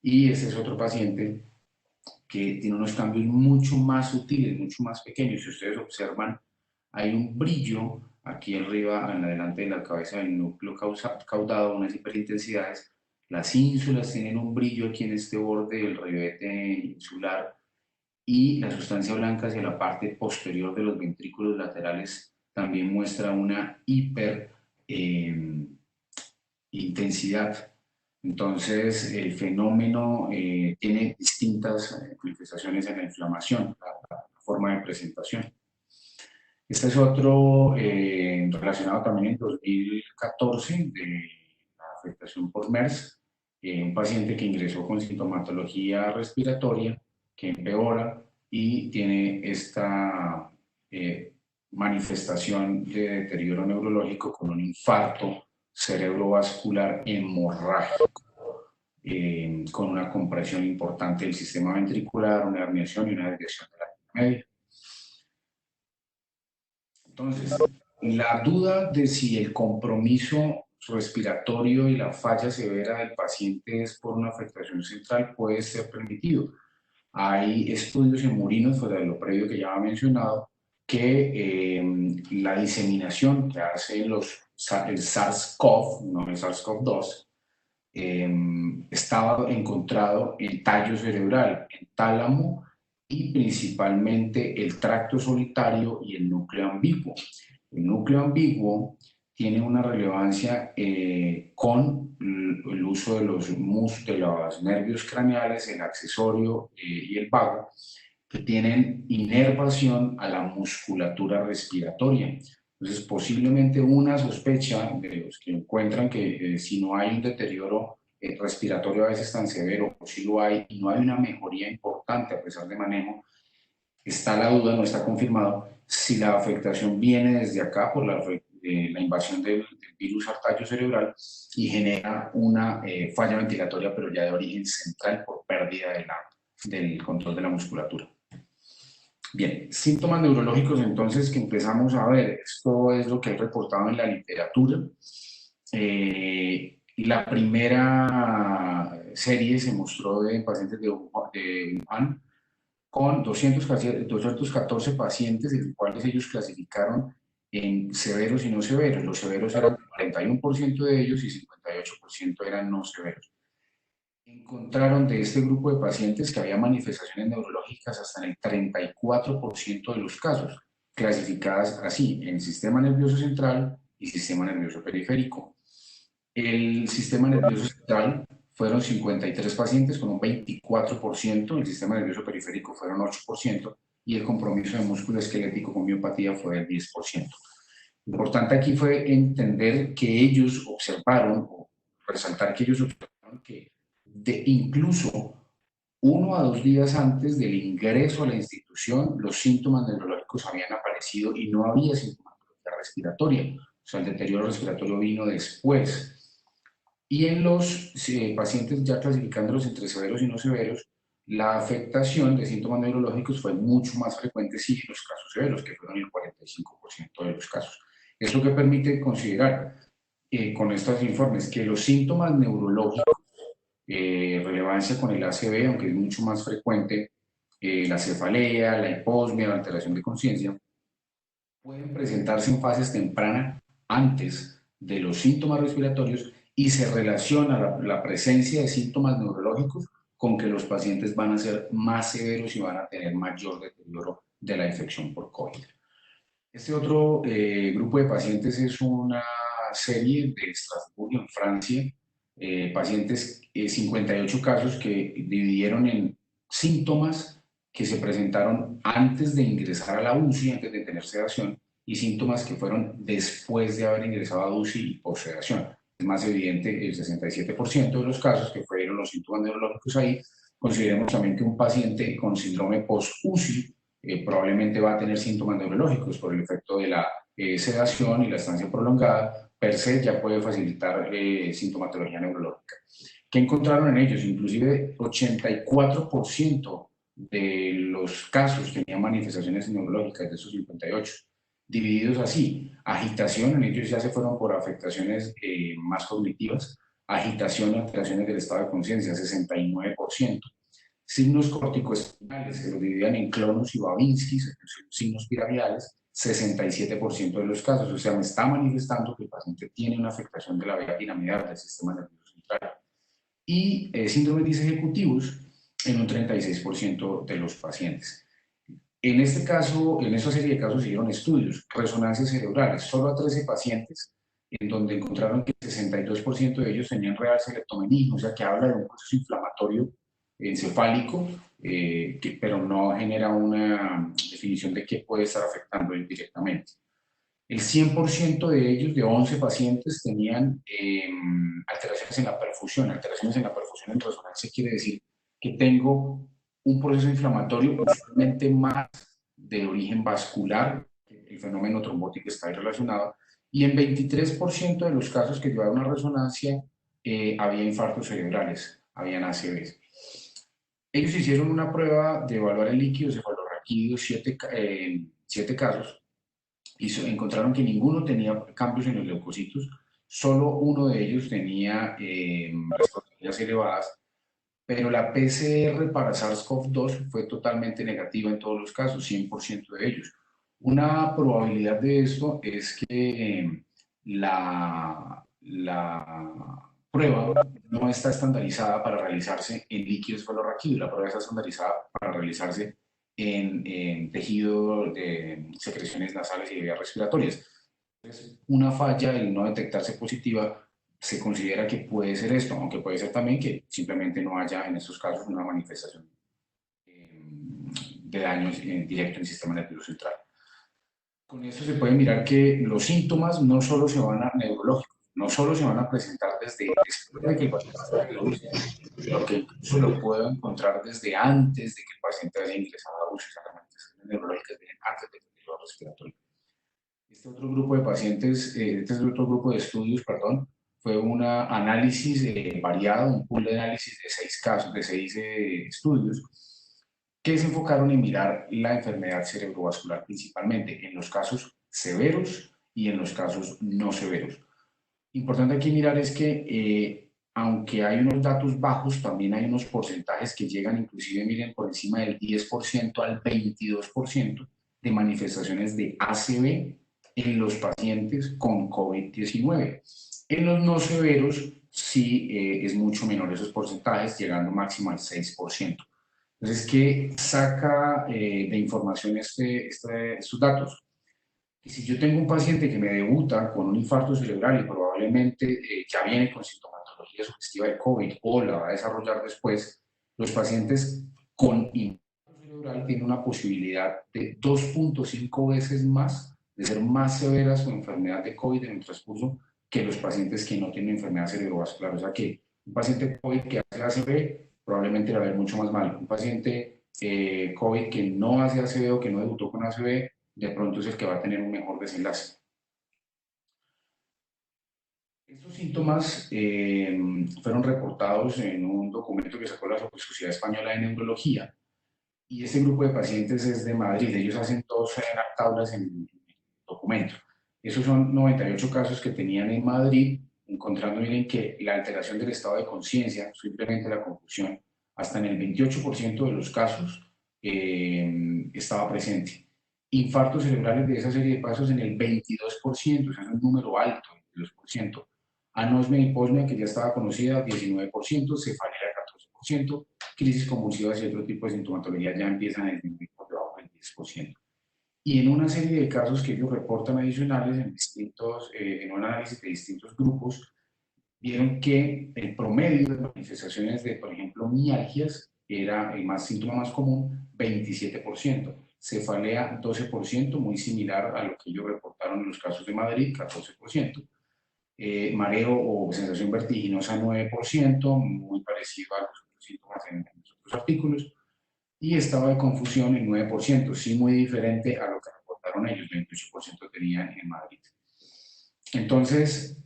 Y este es otro paciente que tiene unos cambios mucho más sutiles, mucho más pequeños. Si ustedes observan, hay un brillo aquí arriba, en la delante de la cabeza del núcleo caudado, unas hiperintensidades. Las ínsulas tienen un brillo aquí en este borde del ribete insular, y la sustancia blanca hacia la parte posterior de los ventrículos laterales también muestra una hiperintensidad. Entonces, el fenómeno tiene distintas manifestaciones en la inflamación, la forma de presentación. Este es otro relacionado también en 2014 de la afectación por MERS, un paciente que ingresó con sintomatología respiratoria que empeora y tiene esta manifestación de deterioro neurológico con un infarto cerebrovascular hemorrágico, con una compresión importante del sistema ventricular, una herniación y una desviación de la vena media. Entonces, la duda de si el compromiso respiratorio y la falla severa del paciente es por una afectación central puede ser permitido. Hay estudios en murinos, fuera de lo previo que ya ha mencionado, que la diseminación que hace el SARS-CoV, no el SARS-CoV-2, estaba encontrado en tallo cerebral, en tálamo y principalmente el tracto solitario y el núcleo ambiguo. El núcleo ambiguo tiene una relevancia con el uso de los nervios craneales, el accesorio y el vago, que tienen inervación a la musculatura respiratoria. Entonces, posiblemente una sospecha de los que encuentran que si no hay un deterioro respiratorio a veces tan severo, o si lo hay y no hay una mejoría importante a pesar de manejo, está la duda, no está confirmado, si la afectación viene desde acá por la invasión del virus al tallo cerebral y genera una falla ventilatoria, pero ya de origen central por pérdida del control de la musculatura. Bien, síntomas neurológicos entonces que empezamos a ver, esto es lo que hay reportado en la literatura. La primera serie se mostró en pacientes de Wuhan con 214 pacientes, de los cuales ellos clasificaron en severos y no severos. Los severos eran 41% de ellos y 58% eran no severos. Encontraron de este grupo de pacientes que había manifestaciones neurológicas hasta en el 34% de los casos, clasificadas así, en sistema nervioso central y sistema nervioso periférico. El sistema nervioso central fueron 53 pacientes con un 24%, el sistema nervioso periférico fueron 8% y el compromiso de músculo esquelético con miopatía fue del 10%. Lo importante aquí fue entender que ellos observaron, o resaltar que ellos observaron que incluso 1 a 2 días antes del ingreso a la institución, los síntomas neurológicos habían aparecido y no había sintomatología respiratoria. O sea, el deterioro respiratorio vino después. Y en los pacientes, ya clasificándolos entre severos y no severos, la afectación de síntomas neurológicos fue mucho más frecuente sí en los casos severos, que fueron el 45% de los casos. Es lo que permite considerar con estos informes que los síntomas neurológicos, relevancia con el ACV, aunque es mucho más frecuente, la cefalea, la hiposmia, la alteración de conciencia, pueden presentarse en fases tempranas antes de los síntomas respiratorios y se relaciona la presencia de síntomas neurológicos con que los pacientes van a ser más severos y van a tener mayor deterioro de la infección por COVID. Este otro grupo de pacientes es una serie de Estrasburgo, en Francia, pacientes, 58 casos que dividieron en síntomas que se presentaron antes de ingresar a la UCI, antes de tener sedación, y síntomas que fueron después de haber ingresado a UCI y por sedación. Es más evidente el 67% de los casos que fueron los síntomas neurológicos ahí. Consideremos también que un paciente con síndrome post-UCI probablemente va a tener síntomas neurológicos por el efecto de la sedación y la estancia prolongada, per se ya puede facilitar sintomatología neurológica. ¿Qué encontraron en ellos? Inclusive 84% de los casos tenían manifestaciones neurológicas de esos 58, divididos así: agitación, en ellos ya se fueron por afectaciones más cognitivas, agitación y alteraciones del estado de conciencia, 69%. Signos corticoespinales, que los dividían en clonus y Babinski, signos piramidales, 67% de los casos. O sea, me está manifestando que el paciente tiene una afectación de la vía piramidal del sistema nervioso central. Y síndromes disejecutivos en un 36% de los pacientes. En este caso, en esta serie de casos se hicieron estudios, resonancias cerebrales, solo a 13 pacientes, en donde encontraron que el 62% de ellos tenían real serotoninio, o sea, que habla de un proceso inflamatorio encefálico, pero no genera una definición de qué puede estar afectando directamente. El 100% de ellos, de 11 pacientes, tenían alteraciones en la perfusión. Alteraciones en la perfusión en resonancia quiere decir que tengo un proceso inflamatorio usualmente más de origen vascular, el fenómeno trombótico está ahí relacionado, y en 23% de los casos que llevaron a resonancia había infartos cerebrales, habían ACVs. Ellos hicieron una prueba de evaluar el líquido cefalorraquídeo en 7 casos y encontraron que ninguno tenía cambios en los leucocitos, solo uno de ellos tenía las proteínas elevadas, pero la PCR para SARS-CoV-2 fue totalmente negativa en todos los casos, 100% de ellos. Una probabilidad de esto es que la prueba no está estandarizada para realizarse en líquido esfalorraquídeo, la prueba está estandarizada para realizarse en tejido de secreciones nasales y vías respiratorias. Entonces, una falla, el no detectarse positiva, se considera que puede ser esto, aunque puede ser también que simplemente no haya en estos casos una manifestación de daño directo en el sistema nervioso central. Con esto se puede mirar que los síntomas no solo se van a neurológicos, no solo se van a presentar desde después de que el paciente esté en la UCI, sino que incluso lo puedo encontrar desde antes de que el paciente haya ingresado a UCI, las manifestaciones neurológicas vienen antes de que el respiratorio. Este otro grupo de pacientes, este es otro grupo de estudios, perdón, fue un análisis variado, un pool de análisis de 6 casos, de 6 estudios, que se enfocaron en mirar la enfermedad cerebrovascular principalmente en los casos severos y en los casos no severos. Importante aquí mirar es que aunque hay unos datos bajos, también hay unos porcentajes que llegan inclusive, miren, por encima del 10% al 22% de manifestaciones de ACV en los pacientes con COVID-19. En los no severos sí es mucho menor esos porcentajes, llegando máximo al 6%. Entonces, ¿qué saca de información estos datos? Y si yo tengo un paciente que me debuta con un infarto cerebral y probablemente ya viene con sintomatología sugestiva de COVID o la va a desarrollar después, los pacientes con infarto cerebral tienen una posibilidad de 2.5 veces más de ser más severa su enfermedad de COVID en el transcurso que los pacientes que no tienen enfermedad cerebrovascular. O sea que un paciente COVID que hace ACV probablemente va a ver mucho más mal. Un paciente COVID que no hace ACV o que no debutó con ACV, de pronto es el que va a tener un mejor desenlace. Estos síntomas fueron reportados en un documento que sacó la Sociedad Española de Neurología, y este grupo de pacientes es de Madrid. Ellos hacen 2 tablas en el documento. Esos son 98 casos que tenían en Madrid, encontrando, miren, que la alteración del estado de conciencia, simplemente la confusión, hasta en el 28% de los casos estaba presente. Infartos cerebrales de esa serie de casos en el 22%, o sea, es un número alto, 22%. Anosmia y hiposmia, que ya estaba conocida, 19%, cefalea, 14%, crisis convulsivas y otro tipo de sintomatología ya empiezan a disminuir por debajo del 10%. Y en una serie de casos que ellos reportan adicionales en un análisis de distintos grupos, vieron que el promedio de manifestaciones de, por ejemplo, mialgias era el síntoma más común, 27%, cefalea 12%, muy similar a lo que ellos reportaron en los casos de Madrid, 14%, mareo o sensación vertiginosa 9%, muy parecido a los otros síntomas en los otros artículos, y estado de confusión en 9%, sí muy diferente a lo que reportaron ellos, 28% tenían en Madrid. Entonces,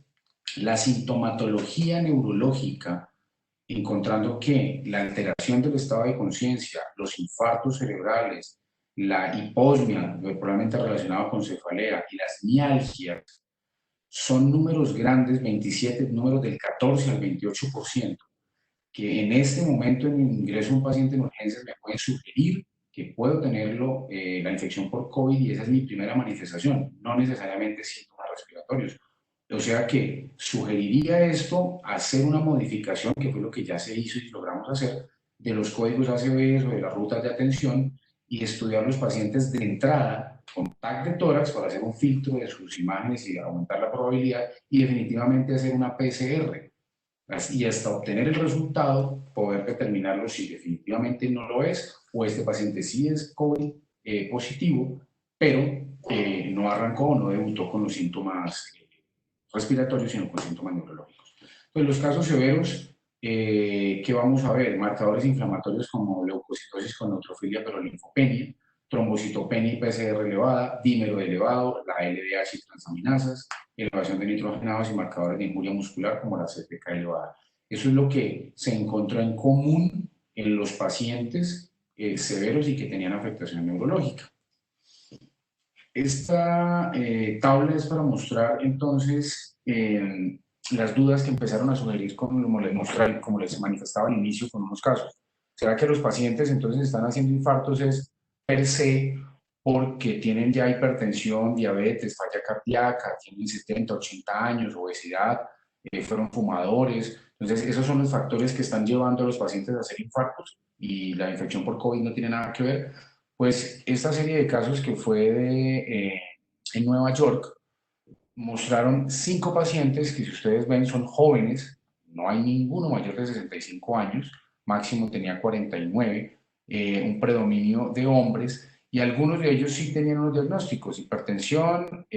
la sintomatología neurológica, encontrando que la alteración del estado de conciencia, los infartos cerebrales, la hiposmia, probablemente relacionado con cefalea, y las mialgias, son números grandes, 27, números del 14 al 28%, que en este momento en el ingreso de un paciente en urgencias me pueden sugerir que puedo tenerlo, la infección por COVID, y esa es mi primera manifestación, no necesariamente síntomas respiratorios. O sea que sugeriría esto hacer una modificación, que fue lo que ya se hizo y logramos hacer, de los códigos ACV o de las rutas de atención, y estudiar los pacientes de entrada con TAC de tórax para hacer un filtro de sus imágenes y aumentar la probabilidad, y definitivamente hacer una PCR. Y hasta obtener el resultado, poder determinarlo si definitivamente no lo es, o este paciente sí es COVID positivo, pero no arrancó o no debutó con los síntomas respiratorios, sino con síntomas neurológicos. Pues los casos severos, ¿qué vamos a ver? Marcadores inflamatorios como leucocitosis con neutrofilia pero linfopenia, trombocitopenia y PCR elevada, dímero elevado, la LDH y transaminasas, elevación de nitrogenados y marcadores de injuria muscular como la CPK elevada. Eso es lo que se encontró en común en los pacientes severos y que tenían afectación neurológica. Esta tabla es para mostrar entonces las dudas que empezaron a sugerir como les manifestaba al inicio con unos casos. ¿Será que los pacientes entonces están haciendo infartos es per se, porque tienen ya hipertensión, diabetes, falla cardíaca, tienen 70, 80 años, obesidad, fueron fumadores. Entonces, esos son los factores que están llevando a los pacientes a hacer infartos y la infección por COVID no tiene nada que ver. Pues esta serie de casos que fue en Nueva York mostraron 5 pacientes que, si ustedes ven, son jóvenes, no hay ninguno mayor de 65 años, máximo tenía 49, un predominio de hombres, y algunos de ellos sí tenían unos diagnósticos: hipertensión,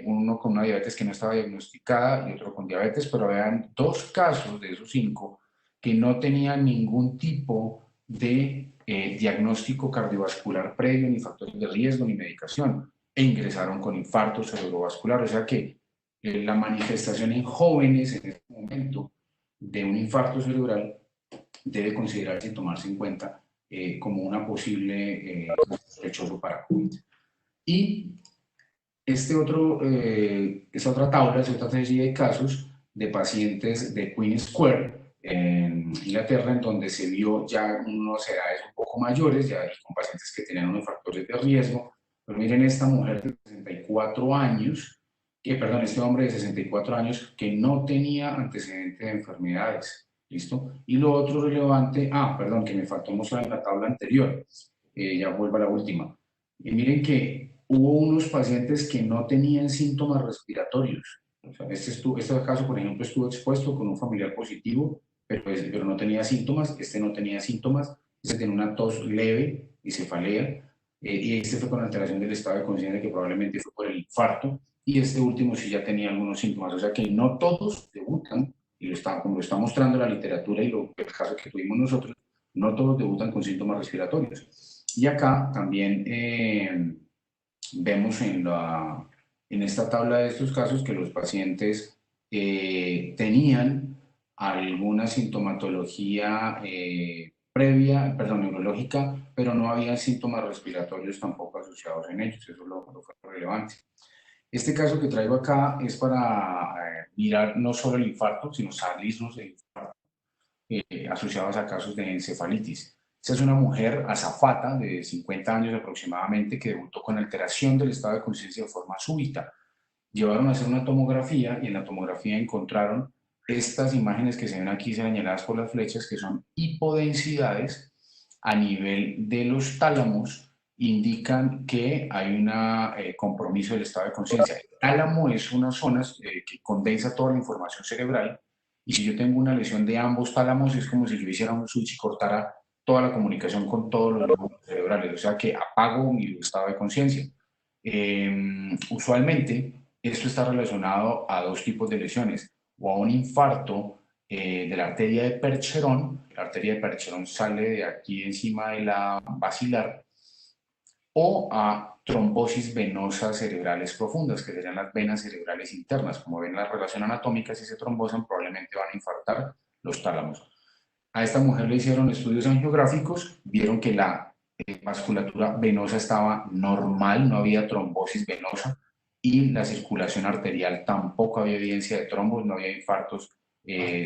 uno con una diabetes que no estaba diagnosticada y otro con diabetes, pero habían 2 casos de esos 5 que no tenían ningún tipo de diagnóstico cardiovascular previo, ni factores de riesgo, ni medicación, e ingresaron con infarto cerebrovascular. O sea que la manifestación en jóvenes en este momento de un infarto cerebral debe considerarse y tomarse en cuenta como una posible sospechoso para COVID. Y esta otra tabla es otra serie de casos de pacientes de Queen Square en Inglaterra, en donde se vio ya unas edades un poco mayores, ya con pacientes que tenían unos factores de riesgo. Pero miren esta mujer de 64 años, este hombre de 64 años que no tenía antecedente de enfermedades. ¿Listo? Y lo otro relevante, perdón, que me faltó mostrar en la tabla anterior, ya vuelvo a la última. Y miren que hubo unos pacientes que no tenían síntomas respiratorios. O sea, este caso, por ejemplo, estuvo expuesto con un familiar positivo, pero no tenía síntomas. Este no tenía síntomas, este tenía una tos leve y cefalea, y este fue con alteración del estado de conciencia, que probablemente fue por el infarto, y este último sí ya tenía algunos síntomas. O sea que no todos debutan, y como lo está mostrando la literatura y el caso que tuvimos nosotros, no todos debutan con síntomas respiratorios. Y acá también vemos en esta tabla de estos casos que los pacientes tenían alguna sintomatología neurológica, pero no había síntomas respiratorios tampoco asociados en ellos. Eso es lo relevante. Este caso que traigo acá es para mirar no solo el infarto, sino salirnos del infarto asociados a casos de encefalitis. Esta es una mujer azafata de 50 años aproximadamente que debutó con alteración del estado de conciencia de forma súbita. Llevaron a hacer una tomografía y en la tomografía encontraron estas imágenes que se ven aquí señaladas por las flechas, que son hipodensidades a nivel de los tálamos, indican que hay un compromiso del estado de conciencia. El tálamo es una zona que condensa toda la información cerebral, y si yo tengo una lesión de ambos tálamos, es como si yo hiciera un switch y cortara toda la comunicación con todos los lóbulos cerebrales, o sea que apago mi estado de conciencia. Usualmente esto está relacionado a 2 tipos de lesiones: o a un infarto de la arteria de Percherón. La arteria de Percherón sale de aquí encima de la basilar, o a trombosis venosas cerebrales profundas, que serían las venas cerebrales internas. Como ven la relación anatómica, si se trombosan, probablemente van a infartar los tálamos. A esta mujer le hicieron estudios angiográficos, vieron que la vasculatura venosa estaba normal, no había trombosis venosa, y la circulación arterial tampoco había evidencia de trombos, no había infartos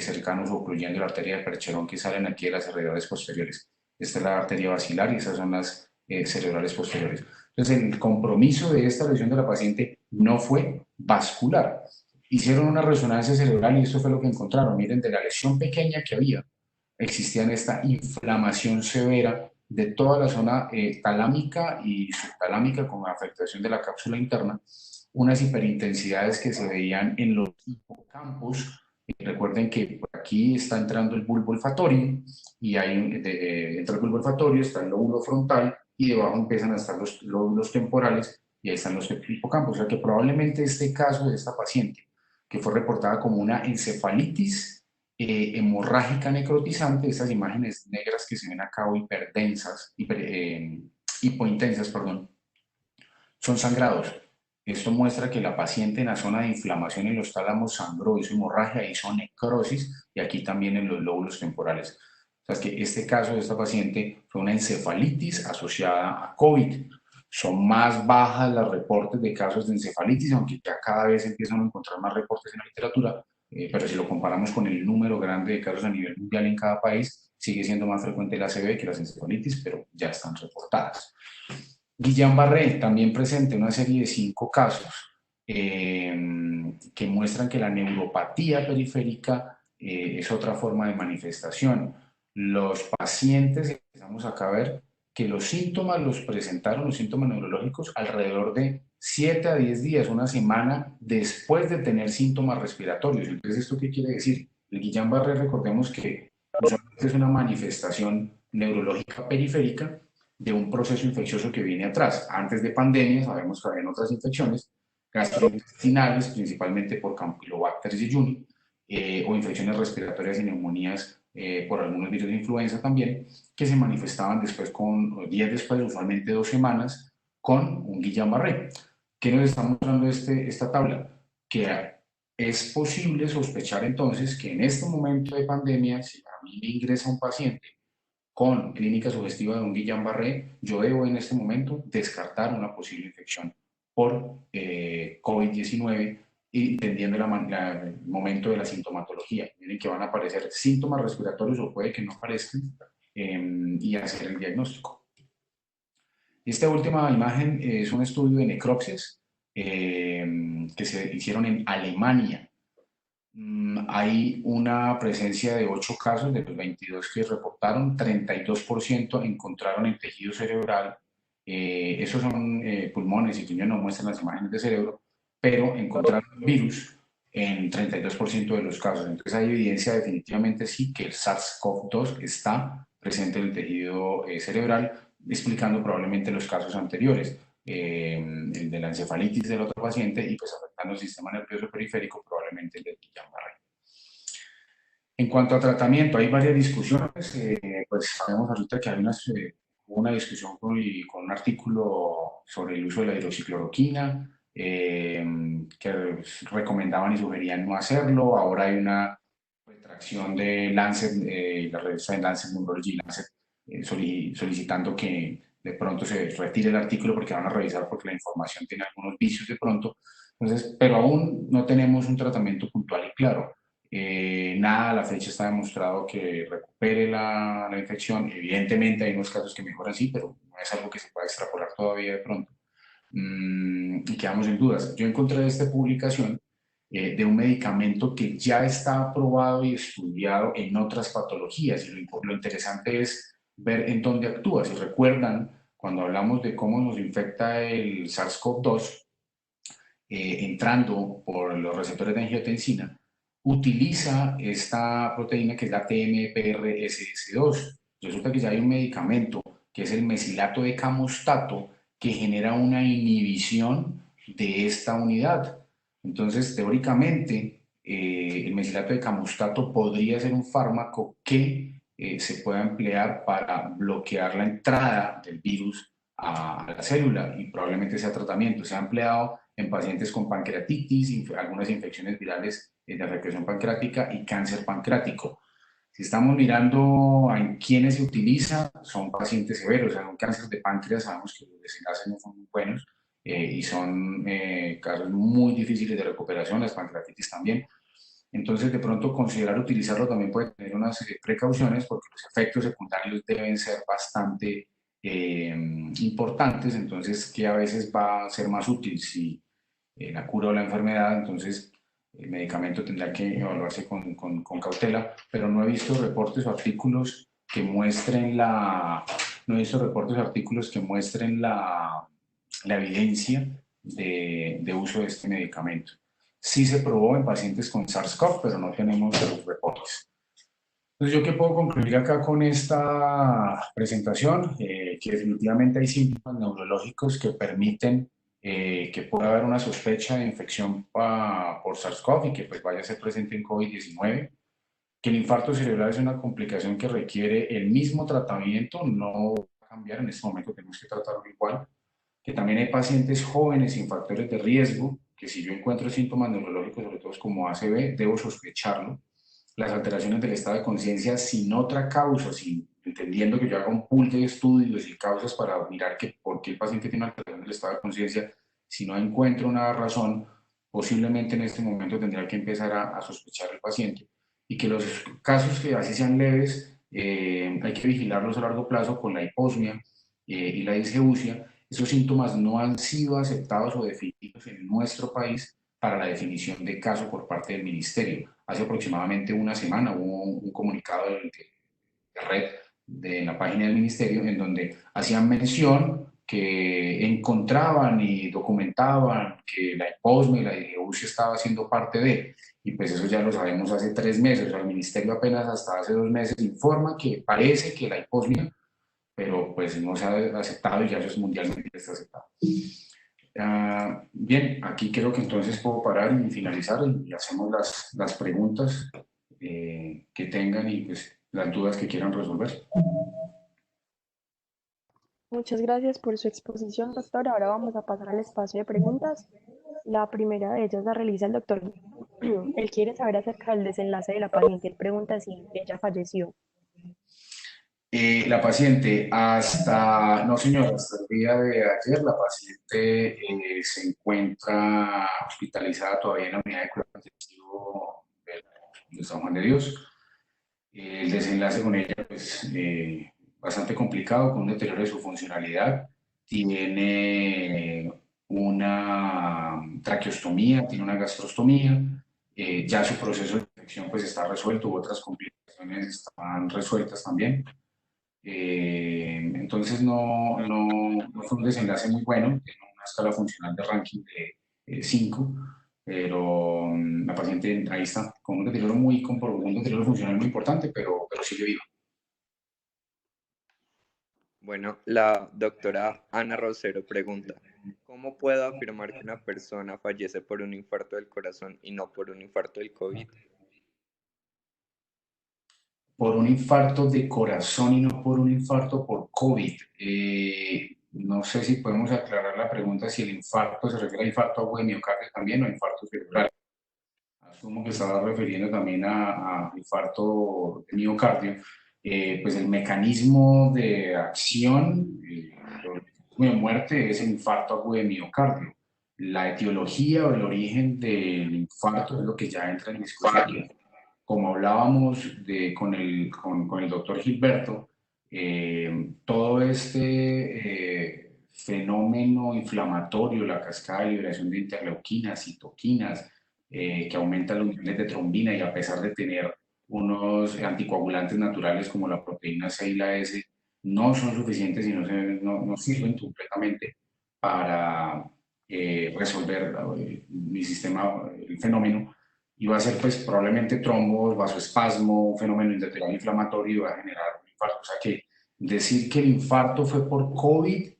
cercanos o ocluyendo la arteria de Percherón, que salen aquí de las cerebrales posteriores. Esta es la arteria basilar y esas son las cerebrales posteriores. Entonces, el compromiso de esta lesión de la paciente no fue vascular. Hicieron una resonancia cerebral y esto fue lo que encontraron. Miren, de la lesión pequeña que había, existía esta inflamación severa de toda la zona talámica y subtalámica, con afectación de la cápsula interna, unas hiperintensidades que se veían en los hipocampos. Recuerden que por aquí está entrando el bulbo olfatorio, y ahí entra el bulbo olfatorio, está el lóbulo frontal, y debajo empiezan a estar los lóbulos temporales, y ahí están los hipocampos. O sea que probablemente este caso de esta paciente, que fue reportada como una encefalitis hemorrágica necrotizante, estas imágenes negras que se ven acá, o hipointensas, perdón, son sangrados. Esto muestra que la paciente en la zona de inflamación en los tálamos sangró, hizo hemorragia, hizo necrosis, y aquí también en los lóbulos temporales. O sea, que este caso de esta paciente fue una encefalitis asociada a COVID. Son más bajas los reportes de casos de encefalitis, aunque ya cada vez empiezan a encontrar más reportes en la literatura, pero si lo comparamos con el número grande de casos a nivel mundial en cada país, sigue siendo más frecuente la ACV que las encefalitis, pero ya están reportadas. Guillain-Barré también presenta una serie de 5 casos que muestran que la neuropatía periférica es otra forma de manifestación. Los pacientes, empezamos acá a ver que los síntomas los presentaron, los síntomas neurológicos, alrededor de 7 a 10 días, una semana después de tener síntomas respiratorios. Entonces, ¿esto qué quiere decir? El Guillain-Barré, recordemos que usualmente es una manifestación neurológica periférica de un proceso infeccioso que viene atrás. Antes de pandemia, sabemos que había otras infecciones gastrointestinales, principalmente por Campylobacter jejuni, o infecciones respiratorias y neumonías por algunos virus de influenza también, que se manifestaban después con días después, usualmente 2 semanas, con un Guillain-Barré. ¿Qué nos está mostrando esta tabla? Que es posible sospechar entonces que en este momento de pandemia, si a mí me ingresa un paciente con clínica sugestiva de un Guillain-Barré, yo debo en este momento descartar una posible infección por COVID-19 y entendiendo el momento de la sintomatología. Miren que van a aparecer síntomas respiratorios o puede que no aparezcan y hacer el diagnóstico. Esta última imagen es un estudio de necropsias que se hicieron en Alemania. Hay una presencia de 8 casos de los 22 que reportaron, 32% encontraron en tejido cerebral. Esos son pulmones y riñones, no muestran las imágenes de cerebro, pero encontraron virus en 32% de los casos. Entonces hay evidencia definitivamente sí que el SARS-CoV-2 está presente en el tejido cerebral, explicando probablemente los casos anteriores. El de la encefalitis del otro paciente y pues afectando el sistema nervioso periférico, probablemente el de Guillain-Barré. En cuanto a tratamiento, hay varias discusiones, pues sabemos ahorita que hay una discusión con un artículo sobre el uso de la hidroxicloroquina, que recomendaban y sugerían no hacerlo. Ahora hay una retracción de Lancet, la revista de Lancet Neurology, Lancet, solicitando que de pronto se retire el artículo porque van a revisar porque la información tiene algunos vicios de pronto. Entonces, pero aún no tenemos un tratamiento puntual y claro. Nada a la fecha está demostrado que recupere la infección. Evidentemente hay unos casos que mejoran, sí, pero no es algo que se pueda extrapolar todavía de pronto. Y quedamos en dudas. Yo encontré esta publicación de un medicamento que ya está aprobado y estudiado en otras patologías. Y lo interesante es ver en dónde actúa. Si recuerdan, cuando hablamos de cómo nos infecta el SARS-CoV-2, entrando por los receptores de angiotensina, utiliza esta proteína que es la TMPRSS2. Resulta que ya hay un medicamento que es el mesilato de camostato que genera una inhibición de esta unidad. Entonces, teóricamente, el mesilato de camostato podría ser un fármaco que se pueda emplear para bloquear la entrada del virus a la célula y probablemente sea tratamiento. Se ha empleado en pacientes con pancreatitis, algunas infecciones virales de represión pancreática y cáncer pancreático. Si estamos mirando en quiénes se utiliza, son pacientes severos, o sea, un cáncer de páncreas, sabemos que los desenlaces no son muy buenos y son casos muy difíciles de recuperación, las pancreatitis también. Entonces, de pronto, considerar utilizarlo también puede tener unas precauciones porque los efectos secundarios deben ser bastante importantes, entonces, que a veces va a ser más útil si la cura o la enfermedad, entonces el medicamento tendrá que evaluarse con cautela, pero no he visto reportes o artículos que muestren no he visto reportes o artículos que muestren la evidencia de uso de este medicamento. Sí se probó en pacientes con SARS-CoV, pero no tenemos los reportes. Entonces, ¿yo qué puedo concluir acá con esta presentación? Que definitivamente hay síntomas neurológicos que permiten que pueda haber una sospecha de infección por SARS-CoV y que pues vaya a ser presente en COVID-19, que el infarto cerebral es una complicación que requiere el mismo tratamiento, no va a cambiar en este momento, tenemos que tratarlo igual, que también hay pacientes jóvenes sin factores de riesgo, que si yo encuentro síntomas neurológicos, sobre todo como ACV, debo sospecharlo. Las alteraciones del estado de conciencia sin otra causa, entendiendo que yo haga un pool de estudios y causas para mirar por qué el paciente tiene una alteración del estado de conciencia, si no encuentro una razón, posiblemente en este momento tendría que empezar a sospechar al paciente. Y que los casos que así sean leves, hay que vigilarlos a largo plazo con la hiposmia y la disgeusia, esos síntomas no han sido aceptados o definidos en nuestro país para la definición de caso por parte del ministerio. Hace aproximadamente una semana hubo un comunicado de red de la página del ministerio en donde hacían mención que encontraban y documentaban que la IPOSME y la DGUCI estaba haciendo parte de, y pues eso ya lo sabemos hace 3 meses. O sea, el ministerio apenas hasta hace 2 meses informa que parece que la IPOSME, pero pues no se ha aceptado y ya eso es mundialmente está aceptado. Bien, aquí creo que entonces puedo parar y finalizar y hacemos las preguntas que tengan y pues las dudas que quieran resolver. Muchas gracias por su exposición, doctor. Ahora vamos a pasar al espacio de preguntas. La primera de ellas la realiza el doctor. Él quiere saber acerca del desenlace de la paciente. Él pregunta si ella falleció. La paciente, no señor, hasta el día de ayer la paciente se encuentra hospitalizada todavía en la unidad de cuidado intensivo de San Juan de Dios. El desenlace con ella, pues, bastante complicado, con un deterioro de su funcionalidad. Tiene una traqueostomía, tiene una gastrostomía. Ya su proceso de infección pues está resuelto, otras complicaciones están resueltas también. Entonces no fue un desenlace muy bueno, tiene una escala funcional de ranking de 5, pero la paciente ahí está, con un deterioro funcional muy importante, pero sigue viva. Bueno, la doctora Ana Rosero pregunta, ¿cómo puedo afirmar que una persona fallece por un infarto del corazón y no por un infarto del COVID? Por un infarto de corazón y no por un infarto por COVID. No sé si podemos aclarar la pregunta si el infarto se refiere a infarto agudo de miocardio también o infarto cerebral. Asumo que estaba refiriendo también a infarto de miocardio. Pues el mecanismo de acción, de muerte es el infarto agudo de miocardio. La etiología o el origen del infarto es lo que ya entra en discusión. Como hablábamos con el doctor Gilberto, todo este fenómeno inflamatorio, la cascada de liberación de interleuquinas, citoquinas, que aumenta los niveles de trombina y a pesar de tener unos anticoagulantes naturales como la proteína C y la S, no son suficientes y no sirven completamente para resolver el fenómeno, y va a ser pues probablemente trombos, vasoespasmo, un fenómeno intratecal inflamatorio y va a generar un infarto. O sea que decir que el infarto fue por COVID,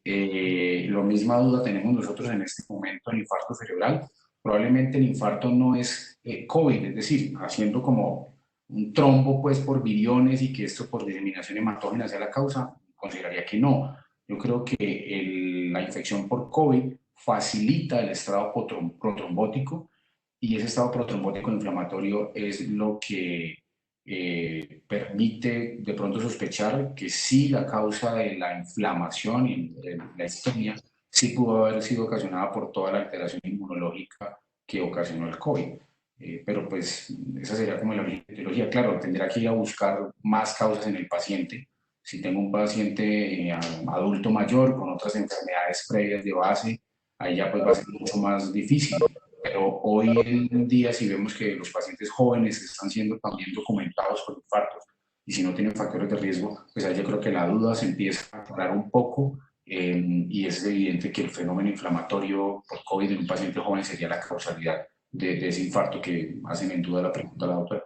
la misma duda tenemos nosotros en este momento en infarto cerebral. Probablemente el infarto no es COVID, es decir, haciendo como un trombo pues por viriones y que esto por diseminación hematógena sea la causa, consideraría que no. Yo creo que la infección por COVID facilita el estado protrombótico y ese estado protrombótico inflamatorio es lo que permite de pronto sospechar que sí la causa de la inflamación y la isquemia sí pudo haber sido ocasionada por toda la alteración inmunológica que ocasionó el COVID. Pero pues esa sería como la etiología. Claro, tendrá que ir a buscar más causas en el paciente. Si tengo un paciente adulto mayor con otras enfermedades previas de base, ahí ya pues va a ser mucho más difícil. Pero hoy en día, si vemos que los pacientes jóvenes están siendo también documentados con infartos y si no tienen factores de riesgo, pues ahí yo creo que la duda se empieza a aclarar un poco y es evidente que el fenómeno inflamatorio por COVID en un paciente joven sería la causalidad de ese infarto que hacen en duda la pregunta de la doctora.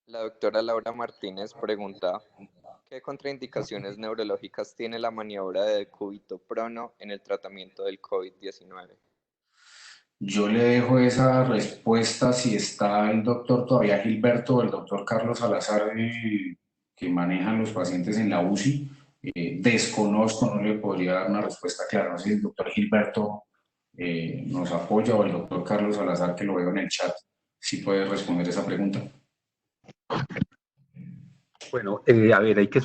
La doctora Laura Martínez pregunta, ¿qué contraindicaciones neurológicas tiene la maniobra de decúbito prono en el tratamiento del COVID-19? Yo le dejo esa respuesta si está el doctor todavía Gilberto o el doctor Carlos Salazar, que manejan los pacientes en la UCI. Desconozco, no le podría dar una respuesta clara. No sé si el doctor Gilberto nos apoya o el doctor Carlos Salazar, que lo veo en el chat, si puede responder esa pregunta. Bueno, a ver, hay que